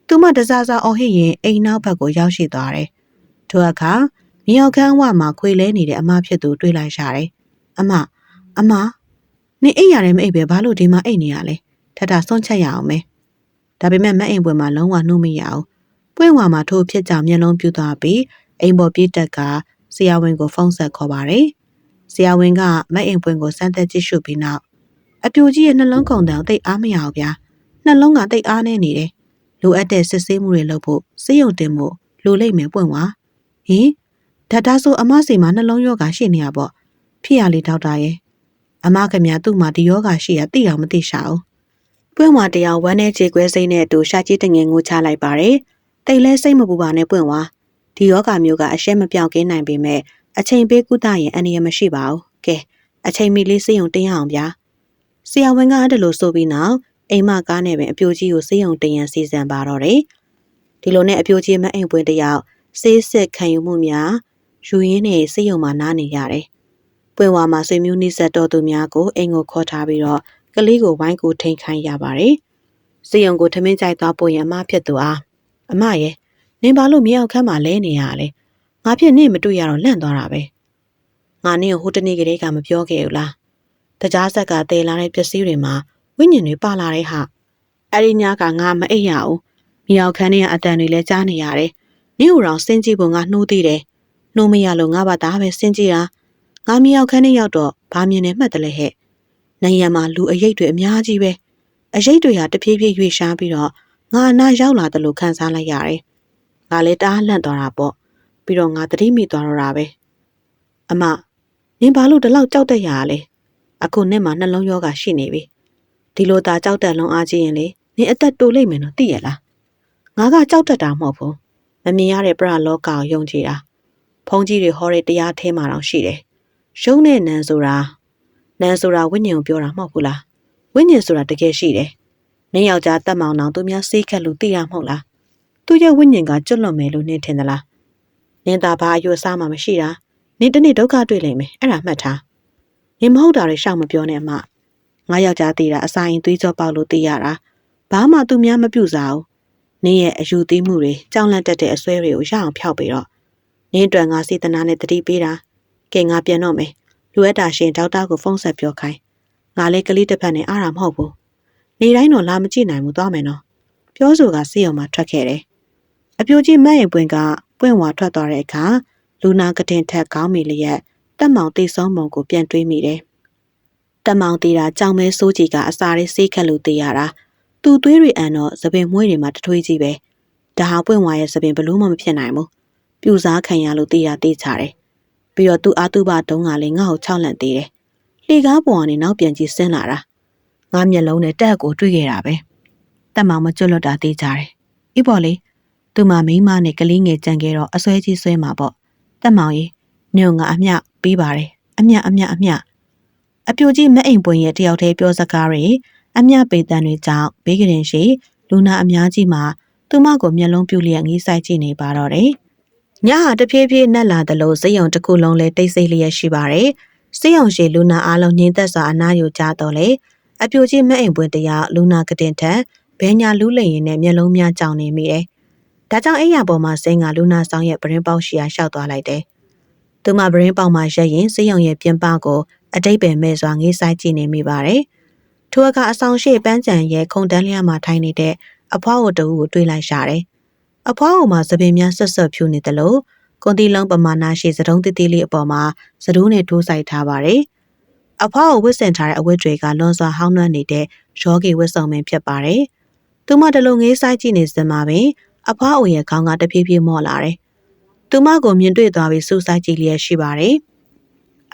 S1: သူမတစားစားအော်ဟစ်ရင်အိမ်နောက်ဘက်ကိုရောက်ရှိသွားတယ်ထိုအခါမြေအောက်ခန်းဝမှာခွေလဲနေတဲ့အမဖြစ်သူတွေ့လိုက်ရတယ်အမနင်အိမ်ရတယ်မအိပ်ပဲဘာလို့ဒီမှာအိပ်နေရလဲထထဆုံးချက်ရအောင်မယ်ဒါပေမဲ့မအိမ်ပွင့်မှာလုံးဝနှုတ်မရအောင်ပွင့်ဝါမှာထိုးဖြစ်ကြောင်မျက်လုံးပြူသွားပြီးအိမ်ပေါ်ပြေးတက်ကဆရာဝန်ကိုဖုန်းဆက်ခေါ်ပါတယ်ဆရာဝန်ကမအိမ်ပွင့်ကိုစမ်းသပ်ကြည့်ရှုပြီးနောက် အပြိုကြီးရဲ့နှလုံးခုန်တန်ကိုတိတ်အားမရအောင်ဗျာနှလုံးကတိတ်အားနေနေတယ်လိုအပ်တဲ့စစ်ဆေးမှုတွေလုပ်ဖို့စေယုံတင်မှုလိုလိမ့်မယ်ပွင့်ဝါဟင်ဒါဆိုအမစီမှာနှလုံးရောဂါရှိနေရပေါ့ဖြစ်ရလေဒေါက်တာရဲ့အမခင်ဗျာသူ့မှာဒီယောဂါရှိရသိအောင်မသိရှာအောင်ပွင့်ဝါတရားဝမ်းနဲ့ခြေခွဲစိမ့်နဲ့အတူရှာကြီးတငယ်ငိုချလိုက်ပါတယ်တိတ်လဲစိတ်မပူပါနဲ့ပွင့်ဝါဒီယောဂါမျိုးကအရှက်မပြောင်းကင်းနိုင်ပေမဲ့အချိန်ပေးကုသရင်အန္တရာယ်မရှိပါဘူးကဲအချိန်မီလေးစေယုံတင်ရအောင်ဗျာဆရာဝန်ကအဲ့ဒါလို့ဆိုပြီးနောက်အိမ်မကားနဲ့ပဲအပြိုကြီးကိုစေယုံတင်ရန်စီစဉ်ပါတော့တယ်ဒီလိုနဲ့အပြိုကြီးမအိမ်ပွင့်တယောက်ဆေးစစ်ခံယူမှုများယူရင်းနဲ့စေယုံမှာနားနေရတယ်ပွင့်ဝါမှာဆွေမျိုးနှိစက်တော်သူများကိုအိမ်ကိုခေါ်ထားပြီးတော့ကလေးကိုဝိုင်းကူထိန်ခိုင်းရပါတယ်စေယုံကိုထမင်းကြိုက်သွားပို့ရင်အမဖြစ်သူအားအမရဲ့နင်ဘာလို့မြေအောင်ခန်းမှာလဲနေရလဲငါဖြစ်နေမတွေ့ရတော့လန့်သွားတာပဲငါနင်းကိုဟိုတနေ့ကလေးကမပြောခဲ့ဘူးလားတကြားဆက်ကတဲလာတဲ့ပစ္စည်းတွေမှာဝိညာဉ်တွေပါလာတဲ့ဟာအဲ့ဒီညကငါမအိပ်ရဘူးမြေအောင်ခန်းထဲကအတန်တွေလည်းကြားနေရတယ်နင့်ဟိုတော့စင်းကြည့်ဖို့ငါနှိုးသေးတယ်နှိုးမရလို့ငါဘာသားပဲစင်းကြည့်တာငါမြေအောင်ခန်းထဲရောက်တော့ဘာမြင်နေမှတ်တယ်လေဟဲ့နိုင်ရံမှာလူအရိတ်တွေအများကြီးပဲအရိတ်တွေဟာတဖြည်းဖြည်းရွေ့ရှားပြီးတော့ငါအနာရောက်လာတယ်လို့ခံစားလိုက်ရတယ်ငါလည်းတအားလန့်သွားတာပေါ့ပြီးတော့ငါသတိမိသွားတော့တာပဲအမနင်ဘာလို့ဒီလောက်ကြောက်တတ်ရလဲအခုနဲ့မှနှလုံးရောဂါရှိနေပြီဒီလိုသာကြောက်တတ်လွန်အားကြီးရင်လေနင်အသက်တိုးလိမ့်မယ်နော်သိရလားငါကကြောက်တတ်တာမဟုတ်ဘူးမမြင်ရတဲ့ပရလောကကိုယုံကြည်တာဖုံးကြီးတွေဟောတဲ့တရားထဲမှာတော့ရှိတယ်ရုံးနဲ့နန်းဆိုတာဝိညာဉ်ကိုပြောတာမဟုတ်ဘူးလားဝိညာဉ်ဆိုတာတကယ်ရှိတယ်နင်ယောက်ျားတက်မောင်အောင်သူများစိတ်ခက်လို့သိရမဟုတ်လားသူရဲ့ဝိညာဉ်ကကျွတ်လွန်မယ်လို့နင်ထင်သလားနင်သာဘာအယွတ်စားမှမရှိတာနင်တနေ့ဒုက္ခတွေ့လိမ့်မယ်အဲ့ဒါမှတ်ထားနင်မဟုတ်တာတွေရှောက်မပြောနဲ့အမငါယောက်ျားသိတာအစာရင်သွေးကြောပေါက်လို့သိရတာဘာမှသူများမပြုစားဘူးနင်ရဲ့အယူသိမှုတွေကြောင်လန့်တက်တဲ့အစွဲတွေကိုရအောင်ဖျောက်ပြီးတော့နင်းအတွက်ငါစေတနာနဲ့တတိပေးတာကဲငါပြန်တော့မယ်လူအပ်တာရှင်ဒေါက်တာကိုဖုန်းဆက်ပြောခိုင်းငါလေးကလေးတစ်ဖက်နဲ့အားရမဟုတ်ဘူးနေတိုင်းတော့လာမကြည့်နိုင်ဘူးသွားမယ်နော်ပြောဆိုကစေးအောင်မှထွက်ခဲ့တယ်အပြိုကြီးမတ်ရင်ပွင့်ကပွင့်ဝါထွက်သွားတဲ့အခါလူနာကတင်ထက်ကောင်းမိလျက်တက်မောင်တိတ်ဆုံးမုံကိုပြန်တွေးမိတယ်တက်မောင်တီတာကြောင်မဲစိုးကြီးကအစာလေးစေးခက်လို့တေးရတာသူ့သွေးတွေအန်တော့သပင်မွှေးတွေမှာတထွေးကြီးပဲဒါဟာပွင့်ဝါရဲ့သပင်ဘလို့မှမဖြစ်နိုင်ဘူးပြူစားခံရလို့တေးရတေးချတယ်ပြီးတော့သူ့အာတုဘတုံးကလည်းငါ့ကိုခြောက်လန့်သေးတယ်လှေကားပေါ်ကနေနောက်ပြန်ကြည့်ဆင်းလာတာငါမျက်လုံးနဲ့တက်ကိုတွေးခဲ့တာပဲတက်မောင်မကျွတ်လွတ်တာတေးကြတယ်အေးပေါ့လေသူ့မှာမိန်းမနဲ့ကလေးငယ်ကြံခဲ့တော့အဆွဲကြီးဆွဲမှာပေါ့တက်မောင်ကြီးညို့ငါအမျှပြီးပါတယ်အမျှအပြိုကြီးမအိမ်ပွင့်ရဲ့တယောက်တည်းပြောစကားတွေအမျှပေတန်တွေကြောင့်ဘေးကရင်ရှိလူနာအများကြီးမှာသူမကိုမျက်လုံးပြူလျက်ငေးဆိုင်ကြည့်နေပါတော့တယ်ညဟာတဖြည်းဖြည်းနှက်လာသလိုစိတ်ယုံတစ်ခုလုံးလဲတိတ်ဆိတ်လျက်ရှိပါတယ်စိတ်ယုံရှိလူနာအားလုံးငြိမ်သက်စွာအနားယူကြတော့လေအပြိုကြီးမအိမ်ပွင့်တယောက်လူနာကတင်ထက်ဘဲညာလူးလိန်ရင်နဲ့မျက်လုံးများကြောင်နေမိတယ်ဒါကြောင့်အိယာပေါ်မှာစိန်ကလူနာဆောင်ရဲ့ပရင်းပေါက်ရှိရာရှောက်သွားလိုက်တယ်သူမပရင်းပေါက်မှာရက်ရင်စိတ်ယုံရဲ့ပြင်ပကိုအတိတ်ပဲမဲ့စွာငေးဆိုင်ကြည့်နေမိပါတယ်ထိုအခါအဆောင်ရှိပန်းချံရဲ့ခုံတန်းလျားမှာထိုင်နေတဲ့အဖွားအိုတူကိုတွေးလိုက်ရှာတယ်အဖွားအိုမှာသပင်များဆွတ်ဆွတ်ဖြူနေတယ်လို့ကွန်တီလုံးပမာဏရှိစတုံးတိတိလေးအပေါ်မှာစတိုးနဲ့ထိုးဆိုင်ထားပါတယ်အဖွားအိုဝတ်ဆင်ထားတဲ့အဝတ်တွေကလွန်စွာဟောင်းနှံ့နေတဲ့ရောဂီဝတ်စုံပင်ဖြစ်ပါတယ်သူမတလုံးငေးဆိုင်ကြည့်နေစမှာပင်အဖွားအိုရဲ့ခေါင်းကတဖြည်းဖြည်းမော့လာတယ်သူမကိုမြင်တွေ့သွားပြီးစူးစိုက်ကြည့်လျက်ရှိပါတယ်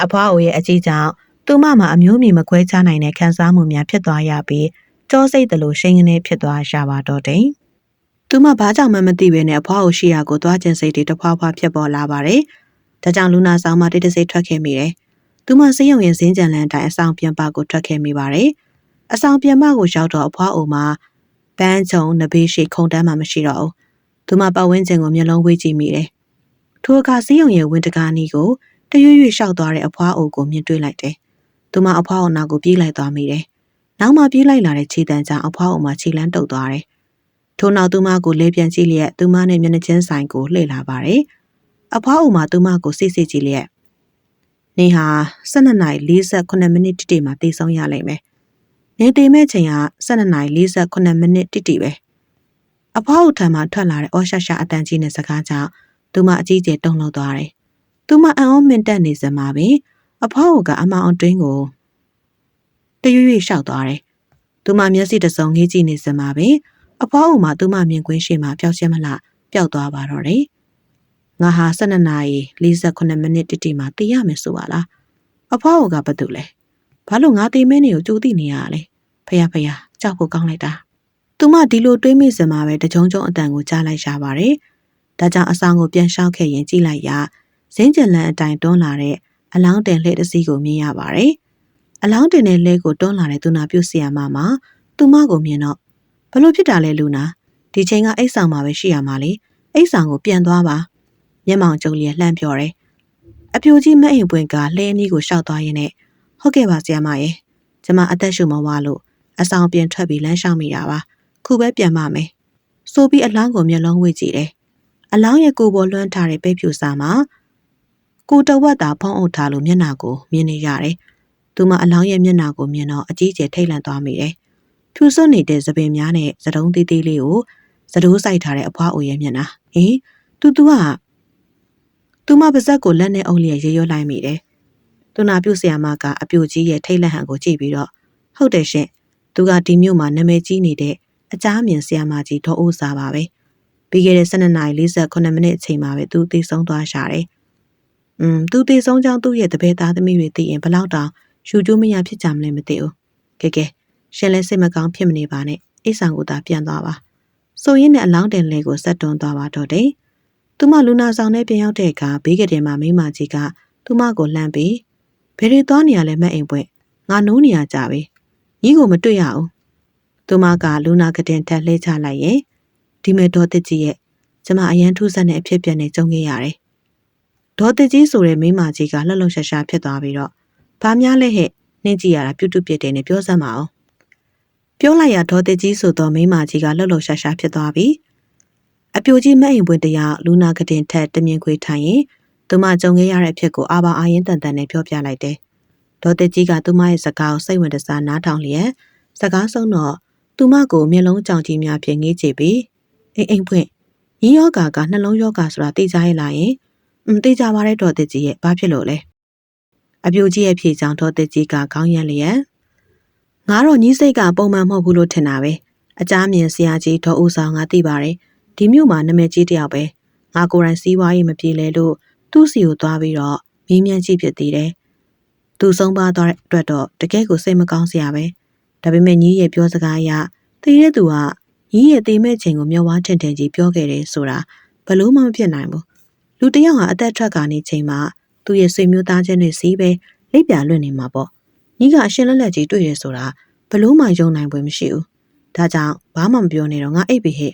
S1: အဖွားအိုရဲ့အကြီးကြောင့်သူမမှာအမျိုးအမည်မခွဲခြားနိုင်တဲ့ခံစားမှုများဖြစ်သွားရပြီးကြောစိတ်တလို့ရှိန်ကနေဖြစ်သွားရပါတော့တယ်။သူမဘာကြောင့်မှမသိဘဲနဲ့အဖွားအိုရှိရာကိုသွားခြင်းစိတ်တွေတဖွာဖွာဖြစ်ပေါ်လာပါတယ်။ဒါကြောင့်လူနာဆောင်မတိတ်တဆိတ်ထွက်ခဲ့မိတယ်။သူမစေးရုံရင်စင်းကြံလန်းတိုင်းအဆောင်ပြန်ပကိုထွက်ခဲ့မိပါတယ်။အဆောင်ပြန်ပကိုရောက်တော့အဖွားအိုမှာပန်းချုံနဘေးရှိခုံတန်းမှမရှိတော့ဘူး။သူမပတ်ဝန်းကျင်ကိုမျက်လုံးဝေးကြည့်မိတယ်။ထိုအခါစေးရုံရဲ့ဝင်းတကားနီကိုတရွရွလျှောက်သွားတဲ့အဖွားအိုကိုမြင်တွေ့လိုက်တယ်။သူမအဖွားအိုနာကိုပြေးလိုက်သွားမိတယ်။နောက်မှပြေးလိုက်လာတဲ့ခြေတန်းကြောင့်အဖွားအိုမှာခြေလန်းတုပ်သွားတယ်။ထို့နောက်သူမကိုလဲပြန်ကြည့်လျက်သူမနဲ့မျက်နှာချင်းဆိုင်ကိုလှည့်လာပါတယ်။အဖွားအိုမှာသူမကိုစစ်စစ်ကြည့်လျက်နေဟာ12:48မိနစ်တိတိမှာတည်ဆုံးရလိမ့်မယ်။နေတည်မဲ့ချိန်က12:48မိနစ်တိတိပဲ။အဖွားအိုထံမှာထွက်လာတဲ့အော်ရှာရှာအတန်ကြီးနဲ့စကားကြောင့်သူမအကြီးကျယ်တုန်လှုပ်သွားတယ်။သူမအံ့ဩမင်တက်နေစမှာပဲအဖွားအိုကအမောင်အတွင်းကို တရွရွရှောက်သွားတယ်။သူမမျက်စိတစုံငေးကြည့်နေစမှာပဲအဖွားအိုမှာသူမမြင်ကွင်းရှိမှာပျောက်ချင်းမလားပျောက်သွားပါတော့တယ်။ငါဟာ12 နာရီ 48 မိနစ်တိမှာတည်ရမယ်ဆိုပါလား။အဖွားအိုကဘာတူလဲ။ဘာလို့ငါတည်မင်းနေကိုကြိုသိနေရလဲ။ဖယားကြောက်ဖို့ကောင်းလိုက်တာ။သူမဒီလိုတွေးမိစမှာပဲတကြုံအတန်ကိုကြားလိုက်ရှာပါတယ်။ဒါကြောင့်အဆောင်ကိုပြန်လျှောက်ခဲ့ရင်ကြည့်လိုက်ရဇင်းကျန်လန်အတိုင်းတွန်းလာတဲ့အလောင်းတင်လှဲ့တစ်စီးကိုမြင်ရပါတယ်။အလောင်းတင်တဲ့လှဲ့ကိုတွန်းလာတဲ့သူနာပြုဆရာမမှာသူမကိုမြင်တော့ဘလို့ဖြစ်တာလဲလူနာဒီချိန်ကအိတ်ဆောင်မှာပဲရှိရမှာလေအိတ်ဆောင်ကိုပြန်သွားပါမျက်မှောင်ကျုံလျက်လှမ်းပြောတယ်။အပြိုကြီးမအိမ်ပွင့်ကလှဲအနီးကိုရှောက်သွားရင်းနဲ့ဟုတ်ကဲ့ပါဆရာမရဲ့ကျမအသက်ရှူမဝလို့အဆောင်ပြင်ထွက်ပြီးလမ်းလျှောက်မိတာပါခုပဲပြန်ပါမယ်ဆိုပြီးအလောင်းကိုမျက်လုံးဝှေ့ကြည့်တယ်အလောင်းရဲ့ကိုယ်ပေါ်လွှမ်းထားတဲ့ပိတ်ဖြူစာမှာကိုတဝက်သာဖုံးအုပ်ထားလို့မျက်နှာကိုမြင်နေရတယ်သူမအလောင်းရဲ့မျက်နှာကိုမြင်တော့အကြီးကျယ်ထိတ်လန့်သွားမိတယ်ဖြူစွတ်နေတဲ့သပင်များနဲ့သတုံးသေးသေးလေးကိုသတိုးစိုက်ထားတဲ့အဖွားအိုရဲ့မျက်နှာသူကသူမပါဇက်ကိုလက်နဲ့အုပ်လျက်ရေရွတ်လိုက်မိတယ်သူနာပြုဆရာမကအပြိုကြီးရဲ့ထိတ်လန့်ဟန်ကိုကြည့်ပြီးတော့ဟုတ်တယ်ရှင်သူကဒီမြို့မှာနာမည်ကြီးနေတဲ့အကြားမြင်ဆရာမကြီးဒေါ်အိုးစာပါပဲပြီးခဲ့တဲ့12 နာရီ 48 မိနစ်အချိန်မှာပဲသူသေဆုံးသွားရှာတယ်သူသေဆုံးကြောင်းသူ့ရဲ့တပည့်သားသမီးတွေသိရင်ဘလောက်တောင်ရှူကျိုးမရဖြစ်ကြမလဲမသိဘူးကဲရှင်လဲစိတ်မကောင်းဖြစ်မနေပါနဲ့အိတ်ဆောင်ကိုသာပြန်သွားပါဆိုရင်းနဲ့အလောင်းတင်လေးကိုဆက်တွန်းသွားပါတော့တယ်သူမလူနာဆောင်နဲ့ပြန်ရောက်တဲ့အခါဘေးကတင်မှာမိမကြီးကသူမကိုလှမ်းပြီးဘယ်တွေသွားနေရလဲမအိမ်ပွင့်ငါနိုးနေရကြပြီညီကိုမတွေ့ရအောင်သူမကလူနာကတင်ထက်လှည့်ချလိုက်ရင်ဒီမဲ့ဒေါ်တစ်ကြီးရဲ့ကျမအရန်ထူးဆန်းတဲ့အဖြစ်ပြန်နေကြုံခဲ့ရတယ်ဒေါ်တစ်ကြီးဆိုတဲ့မိမကြီးကလှလှရှာရှာဖြစ်သွားပြီးတော့ဘာများလဲဟဲ့နှင်းကြည့်ရတာပြုတ်တုပြစ်တယ်နဲ့ပြောစမ်းပါအောင်ပြောလိုက်ရဒေါ်တစ်ကြီးဆိုတော့မိမကြီးကလှလှရှာရှာဖြစ်သွားပြီးအပြိုကြီးမအိမ်ပွင့်တရားလူနာကတင်ထက်တမြင်ခွေထိုင်ရင်သူမကြုံခဲ့ရတဲ့အဖြစ်ကိုအာဘောင်အာရင်တန်တန်နဲ့ပြောပြလိုက်တယ်ဒေါ်တစ်ကြီးကသူမရဲ့စကားကိုစိတ်ဝင်တစားနားထောင်လျက်စကားဆုံးတော့သူမကိုမျက်လုံးကြောင်ကြီးများဖြင့်ငေးကြည့်ပြီးအိမ်ဖွင့်ညီယောဂါကနှလုံးယောဂါဆိုတာသိကြရဲ့လားယင်သိကြပါတဲ့ဒေါ်တစ်ကြီးရဲ့ဘာဖြစ်လို့လဲအပြိုကြီးရဲ့ဖြေချောင်းဒေါ်တစ်ကြီးကခေါင်းရမ်းလျက်ငါတော့ညီစိတ်ကပုံမှန်မဟုတ်ဘူးလို့ထင်တာပဲအကြမ်းမြင်ဆရာကြီးဒေါ်ဦးဆောင်ငါသိပါတယ်ဒီမြို့မှာနာမည်ကြီးတယောက်ပဲငါကိုယ်တိုင်စီးပွားရေးမပြေလဲလို့သူ့စီကိုသွားပြီးတော့မင်းမြန်းကြည့်ဖြစ်သေးတယ်သူဆုံးပါသွားတဲ့အတွက်တော့တကယ်ကိုစိတ်မကောင်းစရာပဲဒါပေမဲ့ညီရဲ့ပြောစကားအရသိတဲ့သူကညီရဲ့သိမဲ့ချိန်ကိုမျက်ဝါးထင်ထင်ကြီးပြောခဲ့တယ်ဆိုတာဘလို့မှမဖြစ်နိုင်ဘူးလူတယောက်ဟာအသက်ထွက်ကနေချိန်မှာသူ့ရဲ့ဆွေမျိုးသားချင်းတွေစီးပဲလိပ်ပြလွတ်နေမှာပေါ့ညီကအရှင်လက်လက်ကြီးတွေ့ရဆိုတာဘလို့မှယုံနိုင်ပွဲမရှိဘူးဒါကြောင့်ဘာမှမပြောနေတော့ငါအိပ်ပြီဟဲ့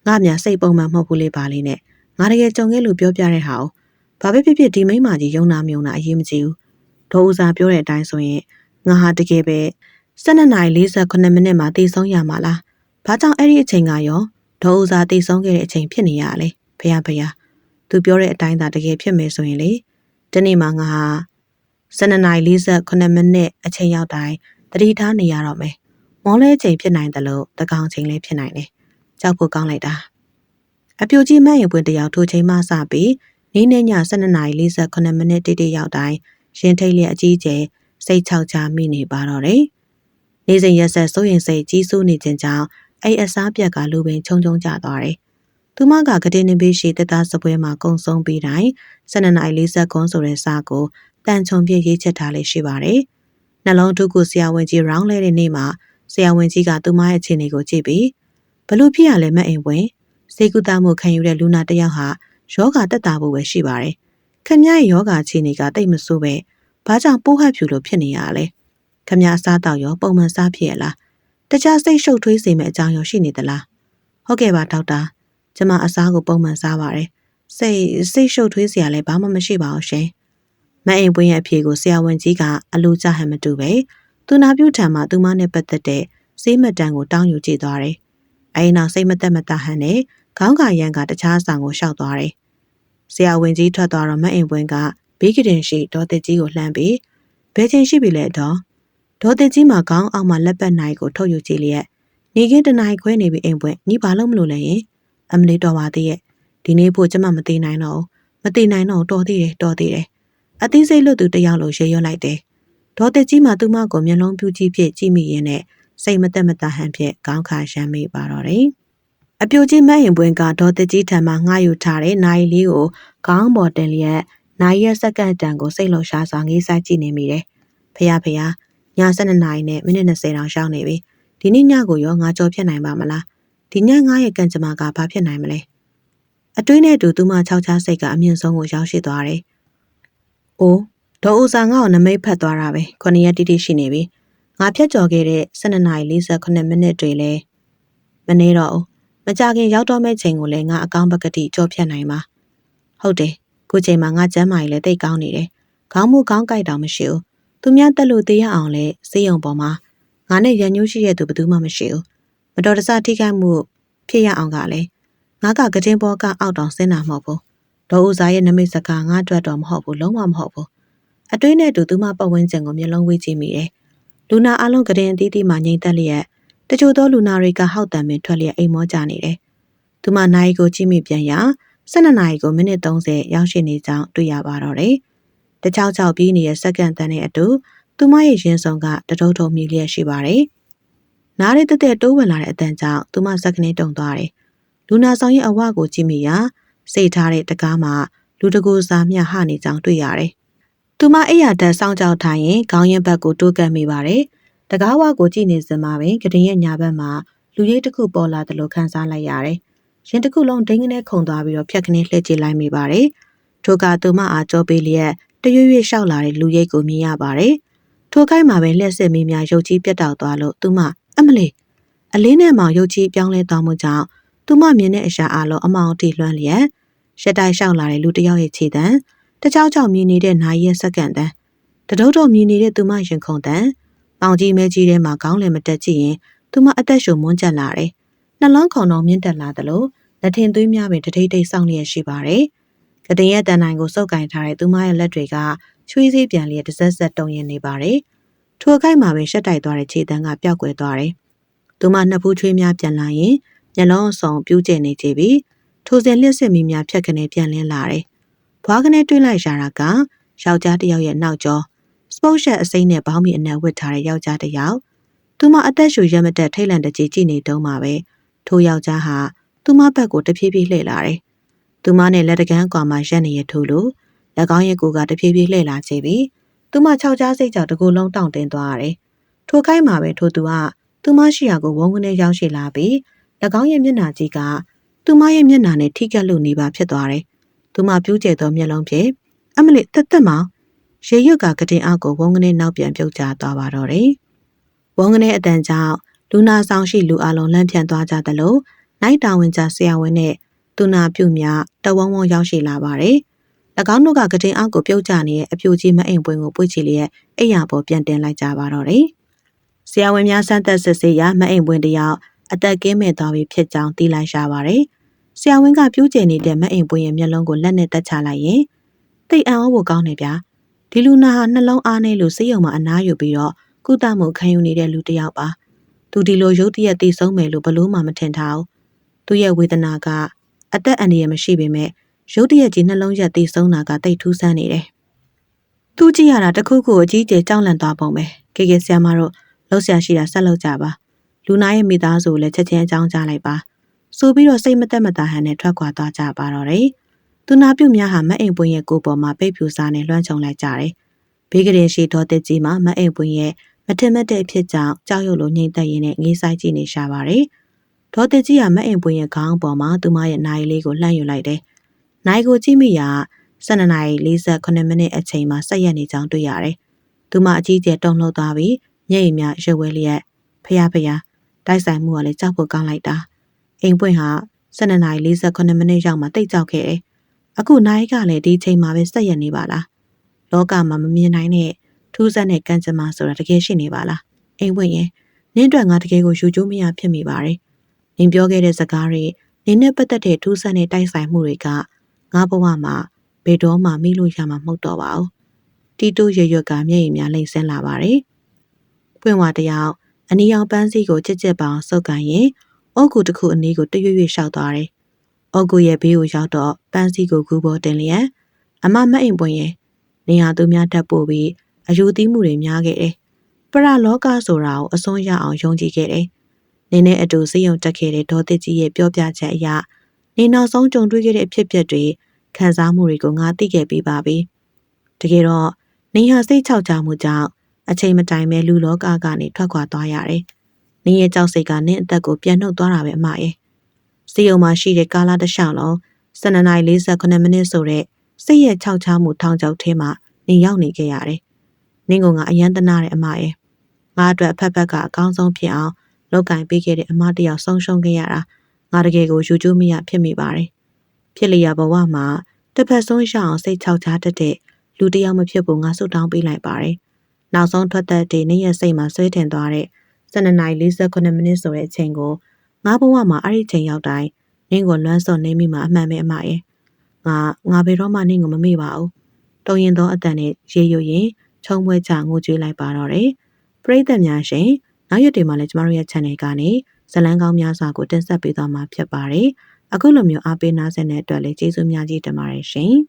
S1: ငါမြစိတ်ပုံမှန်မဟုတ်ဘူးလေပါလေးနဲ့ငါတကယ်ကြုံခဲ့လို့ပြောပြတဲ့ဟာကိုဘာပဲဖြစ်ဖြစ်ဒီမိန်းမကြီးယုံနာမယုံနာအရေးမကြီးဘူးဒေါ်ဦးစာပြောတဲ့အတိုင်းဆိုရင်ငါဟာတကယ်ပဲ12 နာရီ 48 မိနစ်မှာတည်ဆုံးရမှာလားဘာကြောင့်အဲ့ဒီအချိန်ကရောဒေါ်ဦးစာတည်ဆုံးခဲ့တဲ့အချိန်ဖြစ်နေရလဲဖယားသူပြောတဲ့အတိုင်းသာတကယ်ဖြစ်မယ်ဆိုရင်လေဒီနေ့မှငါဟာ12 နာရီ 48 မိနစ်အချိန်ရောက်တိုင်းတတိထားနေရတော့မယ်မော်လဲချိန်ဖြစ်နိုင်တယ်လို့တကောင်ချိန်လည်းဖြစ်နိုင်တယ်ကြောက်ဖို့ကောင်းလိုက်တာအပြိုကြီးမရင်ပွင့်တယောက်ထိုချိန်မှစပြီးနေ့နဲ့ည12 နာရီ 48 မိနစ်တိရောက်တိုင်းရင်ထိတ်လျက်အကြီးကျယ်စိတ်ချောက်ချမိနေပါတော့တယ်နေ့စဉ်ရက်ဆက်စိုးရင်စိတ်ကြီးစိုးနေခြင်းကြောင့်အဲ့အစားပြက်ကလူပင်ချုံကျသွားတယ်သူမကကတိနေပေးရှိတက်သားစပွဲမှာကုံဆုံးပြီးတိုင်း12 နာရီ 49ဆိုတဲ့စာကိုတန်ချုံပြည့်ရေးချက်ထားလေးရှိပါတယ်နှလုံးထုကိုဆရာဝန်ကြီးရောင်းလဲတဲ့နေ့မှာဆရာဝန်ကြီးကသူမရဲ့အခြေအနေကိုကြည့်ပြီးဘလို့ဖြစ်ရလဲမအိမ်ဝင်စေကူတာမှုခံယူတဲ့လူနာတစ်ယောက်ဟာယောဂတက်တာဖို့ပဲရှိပါတယ်ခင်ဗျားရဲ့ယောဂအခြေအနေကတိတ်မဆိုးပဲဘာကြောင့်ပိုးဟပ်ဖြူလို့ဖြစ်နေရလဲခင်ဗျားစားတော့ရောပုံမှန်စားဖြစ်ရလားတခြားစိတ်ရှုပ်ထွေးစေမယ့်အကြောင်းရောရှိနေသလားဟုတ်ကဲ့ပါဒေါက်တာကျမအစားကိုပုံမှန်စားပါတယ်စိတ်ရှုပ်ထွေးစရာလည်းဘာမှမရှိပါဘူးရှင်မအိမ်ပွင့်ရဲ့အဖြေကိုဆရာဝန်ကြီးကအလိုကျဟန်မတူပဲသူနာပြုထံမှာသူမနဲ့ပတ်သက်တဲ့ဆေးမတန်ကိုတောင်းယူကြည့်သွားတယ်အဲဒီနောက်စိတ်မသက်မသာဟန်နဲ့ခေါင်းကရန်ကတခြားဆောင်ကိုရှောက်သွားတယ်ဆရာဝန်ကြီးထွက်သွားတော့မအိမ်ပွင့်ကဘေးကတင်ရှိဒေါ်တစ်ကြီးကိုလှမ်းပြီးဘယ်ချိန်ရှိပြီလဲဒေါ်တစ်ကြီးမှာခေါင်းအောက်မှာလက်ပတ်နိုင်ကိုထုတ်ယူကြည့်လျက်နေခင်းတနိုင်ခွဲနေပြီအိမ်ပွင့်ညီဘာလို့မလို့လဲရင်အမလေးတော်ပါသေးရဲ့ဒီနေ့ဖို့ကျမမသေးနိုင်တော့တော်သေးတယ်အသေးစိတ်လို့သူတယောက်လိုရေရွတ်လိုက်တယ် ဒေါ်တက်ကြီးမှသူမကိုမျက်လုံးပြူးကြီးဖြင့်ကြည့်မိရင်းနဲ့စိတ်မသက်မသာဟန်ဖြင့်ခေါင်းခါရှမ်းမိပါတော့တယ်။အပြိုကြီးမတ်ရင်ပွင့်ကဒေါ်တက်ကြီးထံမှငှားယူထားတဲ့နိုင်လေးကိုခေါင်းပေါ်တင်လျက်နိုင်ရဲ့စက္ကန့်တန်ကိုစိတ်လှရှားစွာငေးဆိုင်ကြည့်နေမိတယ်။ဖះည12နာရီနဲ့မိနစ်20တောင်ရှောင်းနေပြီ။ဒီနေ့ညကိုရောငါကြော်ဖြစ်နိုင်ပါမလား။ဒီညငါရဲ့ကံကြမ္မာကဘာဖြစ်နိုင်မလဲ။အတွင်းနဲ့တူသူမ6ချားစိတ်ကအမြင့်ဆုံးကိုရောက်ရှိသွားတယ်။အိုးဒေါ်ဦးစာငါ့ကိုနမိတ်ဖတ်သွားတာပဲ9ရက်တိတိရှိနေပြီငါဖြတ်ကျော်ခဲ့တဲ့12:48မိနစ်တွေလဲမနေတော့ဘူးမကြခင်ရောက်တော့မဲ့ချိန်ကိုလည်းငါအကောင်းပကတိကြော်ဖြတ်နိုင်ပါဟုတ်တယ်ခုချိန်မှာငါကျမ်းမာကြီးလည်းတိတ်ကောင်းနေတယ်ခေါင်းမူခေါင်းကိုက်တောင်မရှိဘူးသူများတက်လို့သေးရအောင်လဲစေးရုံပေါ်မှာငါနဲ့ရန်ညှိုးရှိတဲ့သူဘယ်သူမှမရှိဘူးမတော်တဆထိခိုက်မှုဖြစ်ရအောင်ကလည်းငါကကတင်းဘောကအောက်တောင်ဆင်းတာမဟုတ်ဘူးဒေါ်ဦးစာရဲ့နမိတ်စကားငါအတွက်တော့မဟုတ်ဘူးလုံးဝမဟုတ်ဘူးအတွင်းနဲ့တူသူမပတ်ဝန်းကျင်ကိုမျက်လုံးဝေးကြည့်မိတယ်လူနာအလုံးကတင်အသီးသီးမှငြိမ်သက်လျက်တချို့သောလူနာတွေကဟောက်တံပင်ထွက်လျက်အိမ်မောကြနေတယ်သူမနိုင်ကိုကြည့်မိပြန်ရာ12နာရီကိုမိနစ်30ရောက်ရှိနေကြောင်းတွေ့ရပါတော့တယ်တချောက်ချောက်ပြီးနေတဲ့စက္ကန့်တန်းနဲ့အတူသူမရဲ့ရင်စုံကတထုံထုံမြည်လျက်ရှိပါတယ်နားရတဲ့တိုးဝင်လာတဲ့အတန်ကြောင့်သူမစက္ကနဲ့တုံသွားတယ်လူနာဆောင်ရဲ့အဝကိုကြည့်မိရာစိတ်ထားတဲ့တကားမှာလူတကူစာမျှဟနေကြောင်းတွေ့ရတယ်သူမအိယာတက်စောင်းကြောက်ထိုင်ရင်ခေါင်းရင်ဘက်ကိုတိုးကပ်မိပါတယ်။တကားဝါကိုကြည့်နေစမှာပင်ကတင်ရဲ့ညာဘက်မှာလူရိပ်တစ်ခုပေါ်လာတယ်လို့ခန်းစားလိုက်ရတယ်။ရင်တစ်ခုလုံးဒိန်းကနေခုန်သွားပြီးတော့ဖြတ်ကနေလှည့်ကြည့်လိုက်မိပါတယ်။ထိုကသူမအားကြောပေးလျက်တရွရွလျှောက်လာတဲ့လူရိပ်ကိုမြင်ရပါတယ်။ထိုခိုက်မှာပဲလက်စစ်မီးများရုပ်ကြီးပြတ်တောက်သွားလို့သူမအမလေးအလင်းနဲ့မောင်ရုပ်ကြီးပြောင်းလဲသွားမှုကြောင့်သူမမြင်တဲ့အရာအလုံးအမောင်အထိလွှမ်းလျက်ရှက်တိုက်လျှောက်လာတဲ့လူတစ်ယောက်ရဲ့ခြေတံတချောက်ချောက်မြည်နေတဲ့နိုင်ရဲ့စက္ကန့်တန်းတဒုတ်တော့မြည်နေတဲ့သူမရင်ခုန်တန်းပေါင်ကြီးမဲကြီးထဲမှာခေါင်းလည်းမတက်ကြည့်ရင်သူမအသက်ရှူမွန်းကျက်လာတယ်နှလုံးခုန်တော့မြင့်တက်လာသလိုလက်ထင်သွေးများပင်တထိတ်ထိတ်ဆောင်းလျက်ရှိပါတယ်ကတင်ရဲ့တန်တိုင်းကိုစုပ်ကင်ထားတဲ့သူမရဲ့လက်တွေကချွေးစေးပြန်လျက်တဆက်ဆက်တုံရင်နေပါတယ်ထိုအခိုက်မှာပဲရှက်တိုက်သွားတဲ့ခြေတန်းကပျောက်ကွယ်သွားတယ်သူမနှစ်ဖူးချွေးများပြန်လာရင်မျက်လုံးအစုံပြူးကျနေကြပြီထိုစဉ်လျှက်စစ်မီးများဖြတ်ကနေပြန်လင်းလာတယ်ဘွားကနေတွေးလိုက်ရတာကယောက်ျားတစ်ယောက်ရဲ့နောက်ကျောစပုတ်ရှက်အစိမ်းနဲ့ဘောင်းမီအနက်ဝတ်ထားတဲ့ယောက်ျားတစ်ယောက်သူမအသက်ရှူရမတက်ထိတ်လန့်တကြီးကြည့်နေတုံးမှာပဲထိုယောက်ျားဟာသူမဘက်ကိုတဖြည်းဖြည်းလှည့်လာတယ်သူမနဲ့လက်တကန်းကွာမှရက်နေရထို့လို့လက်ကောင်းရဲ့ကိုကတဖြည်းဖြည်းလှည့်လာချေပြီးသူမ6ချားစိတ်ကြောင့်တကူလုံးတောင့်တင်းသွားရတယ်ထိုခိုက်မှာပဲထိုသူကသူမရှိရာကိုဝုန်းကနေရောက်ရှိလာပြီးလက်ကောင်းရဲ့မျက်နှာကြီးကသူမရဲ့မျက်နှာနဲ့ထိကက်လို့နေပါဖြစ်သွားတယ်သူမပြူးကျဲသောမျက်လုံးဖြင့်အမလီတက်မောင်ရေရွက်ကကတင်အောက်ကိုဝုန်းကနေနောက်ပြန်ပြုတ်ကျသွားပါတော့တယ်ဝုန်းကနေအတန်ကြောင့်လူနာဆောင်ရှိလူအလုံးလန့်ဖြန့်သွားကြသလိုနိုင်တာဝန်ကြဆရာဝန်နဲ့သူနာပြုများတဝုံဝုံရောက်ရှိလာပါတယ်၎င်းတို့ကကတင်အောက်ကိုပြုတ်ကျနေတဲ့အပြိုကြီးမအိမ်ပွင့်ကိုပွေ့ချီလျက်အိယာပေါ်ပြန်တင်လိုက်ကြပါတော့တယ်ဆရာဝန်များစမ်းသပ်စစ်ဆေးရာမအိမ်ပွင့်တယောက်အသက်ကင်းမဲ့သွားပြီဖြစ်ကြောင်းသိလိုက်ရှာပါတယ်ဆရာဝန်ကပြူးကျနေတဲ့မအိမ်ပွင့်ရဲ့မျက်လုံးကိုလက်နဲ့တက်ချလိုက်ရင်သိအံ့ဩဖို့ကောင်းနေဗျာဒီလူနာဟာနှလုံးအားနေလို့စိတ်ယုံမှာအနားယူပြီးတော့ကုသမှုခံယူနေတဲ့လူတစ်ယောက်ပါသူဒီလိုရုတ်တရက်သိဆုံးမယ်လို့ဘလို့မှမထင်ထားဘူးသူရဲ့ဝေဒနာကအသက်အန္တရာယ်မရှိပေမဲ့ရုတ်တရက်ကြီးနှလုံးရက်သိဆုံးတာကတိတ်ထူးဆန်းနေတယ်သူကြည့်ရတာတခုခုအကြီးကျယ်ကြောက်လန့်သွားပုံပဲကေကေဆရာမတို့လှုပ်ရှားရှိတာဆက်လုပ်ကြပါလူနာရဲ့မိသားစုကိုလည်းချက်ချင်းအကြောင်းကြားလိုက်ပါဆိုပြီးတော့စိတ်မသက်မသာဟန်နဲ့ထွက်ခွာသွားကြပါတော့တယ်သူနာပြုများဟာမအိမ်ပွင့်ရဲ့ကိုယ်ပေါ်မှာပိတ်ဖြူစားနဲ့လွှမ်းခြုံလိုက်ကြတယ်ဘေးကလေးရှိဒေါ်တက်ကြီးမှာမအိမ်ပွင့်ရဲ့မထင်မှတ်တဲ့အဖြစ်ကြောင့်ကြောက်ရွံ့လို့ငြိမ်သက်ရင်းနဲ့ငေးဆိုင်ကြည့်နေရှာပါတယ်ဒေါ်တက်ကြီးကမအိမ်ပွင့်ရဲ့ခေါင်းပေါ်မှာသူမရဲ့နိုင်လေးကိုလှမ်းယူလိုက်တယ်နိုင်ကိုကြည့်မိရာ12:48မိနစ်အချိန်မှာဆက်ရက်နေကြောင်းတွေ့ရတယ်သူမအကြီးကျယ်တုန်လှုပ်သွားပြီးညအိမ်များရွဝဲလျက်ဖျားတိုက်ဆိုင်မှုကလည်းကြောက်ဖို့ကောင်းလိုက်တာအိမ်ပွင့်ဟာ12:48မိနစ်ရောက်မှတိတ်ကြောက်ခဲ့တယ်အခုနိုင်ကလည်းဒီချိန်မှာပဲဆက်ရက်နေပါလားလောကမှာမမြင်နိုင်တဲ့ထူးဆန်းတဲ့ကံကြမ္မာဆိုတာတကယ်ရှိနေပါလားအိမ်ပွင့်ရင်နင်းအတွက်ငါတကယ်ကိုယူကျိုးမရဖြစ်မိပါတယ်နင်ပြောခဲ့တဲ့စကားတွေနင်းနဲ့ပတ်သက်တဲ့ထူးဆန်းတဲ့တိုက်ဆိုင်မှုတွေကငါဘဝမှာဘယ်တော့မှမိလို့ရမှာမဟုတ်တော့ပါဘူးတီတိုးရွရွက်ကမျက်ရည်များလိမ့်ဆင်းလာပါတယ်ပွင့်ဝါတယောက်အနီရောင်ပန်းစည်းကိုကြက်ကြက်ပအောင်စုပ်ကန်ရင်အုတ်ကူတစ်ခုအနီးကိုတရွရွလျှောက်သွားတယ်အုတ်ကူရဲ့ဘေးကိုရောက်တော့ပန်းစည်းကိုကူပေါ်တင်လျက်အမမအိမ်ပွင့်ရဲ့နေရာသူများတက်ပို့ပြီး အယူသီးမှုတွေများခဲ့တယ်ပရလောကဆိုတာကိုအစွန်းရအောင်ယုံကြည်ခဲ့တယ်နေနဲ့အတူစိတ်ယုံတက်ခဲ့တဲ့ဒေါ်တစ်ကြီးရဲ့ပြောပြချက်အရနေနောက်ဆုံးကြုံတွေ့ခဲ့တဲ့အဖြစ်အပျက်တွေခံစားမှုတွေကိုငါသိခဲ့ပြီးပါပြီတကယ်တော့နေဟာစိတ်ချောက်ချမှုကြောင့်အချိန်မတိုင်ပဲလူလောကကနေထွက်ခွာသွားရတယ်။နင်းရဲ့ကြောက်စိတ်ကနင်းအသက်ကိုပြန်နှုတ်သွားတာပဲအမရဲ့။စီယုံမှာရှိတဲ့ကာလာတစ်လျှောက်လုံး12:48မိနစ်ဆိုတဲ့စိတ်ရဲ့ချောက်ချမှုထောင်ချောက်ထဲမှာနင်းရောက်နေခဲ့ရတယ်။နင်းကအယမ်းတနာတဲ့အမရဲ့။ငါအတွက်အဖက်ဖက်ကအကောင်းဆုံးဖြစ်အောင်လောက်ကင်ပေးခဲ့တဲ့အမတယောက်ဆုံးရှုံးခဲ့ရတာငါတကယ်ကိုယူကျိုးမရဖြစ်မိပါတယ်။ဖြစ်လျာဘဝမှာတစ်ဖက်ဆုံးရအောင်စိတ်ချောက်ချတတ်တဲ့လူတယောက်မဖြစ်ဖို့ငါဆုတောင်းပေးလိုက်ပါတယ်။နောက်ဆုံးထွက်သက်တဲ့နေ့ရက်စိတ်မှာဆွဲတင်သွားတဲ့12:48မိနစ်ဆိုတဲ့အချိန်ကိုငါဘဝမှာအဲ့ဒီချိန်ရောက်တိုင်းနင်းကိုလွမ်းစော်နေမိမှာအမှန်ပဲအမရဲ့။ငါဘယ်တော့မှနင်းကိုမမေ့ပါဘူး။တုံရင်သောအတန်နဲ့ရေရွရင်ချုံပွဲချငိုကြွေးလိုက်ပါတော့တယ်။ပရိသတ်များရှင်နောက်ရက်တွေမှာလည်းကျမတို့ရဲ့ channel ကနေဇလန်းကောင်းများစွာကိုတင်ဆက်ပေးသွားမှာဖြစ်ပါတယ်။အခုလိုမျိုးအားပေးနားဆင်တဲ့အတွက်လည်းကျေးဇူးများကြီးတင်ပါတယ်ရှင်။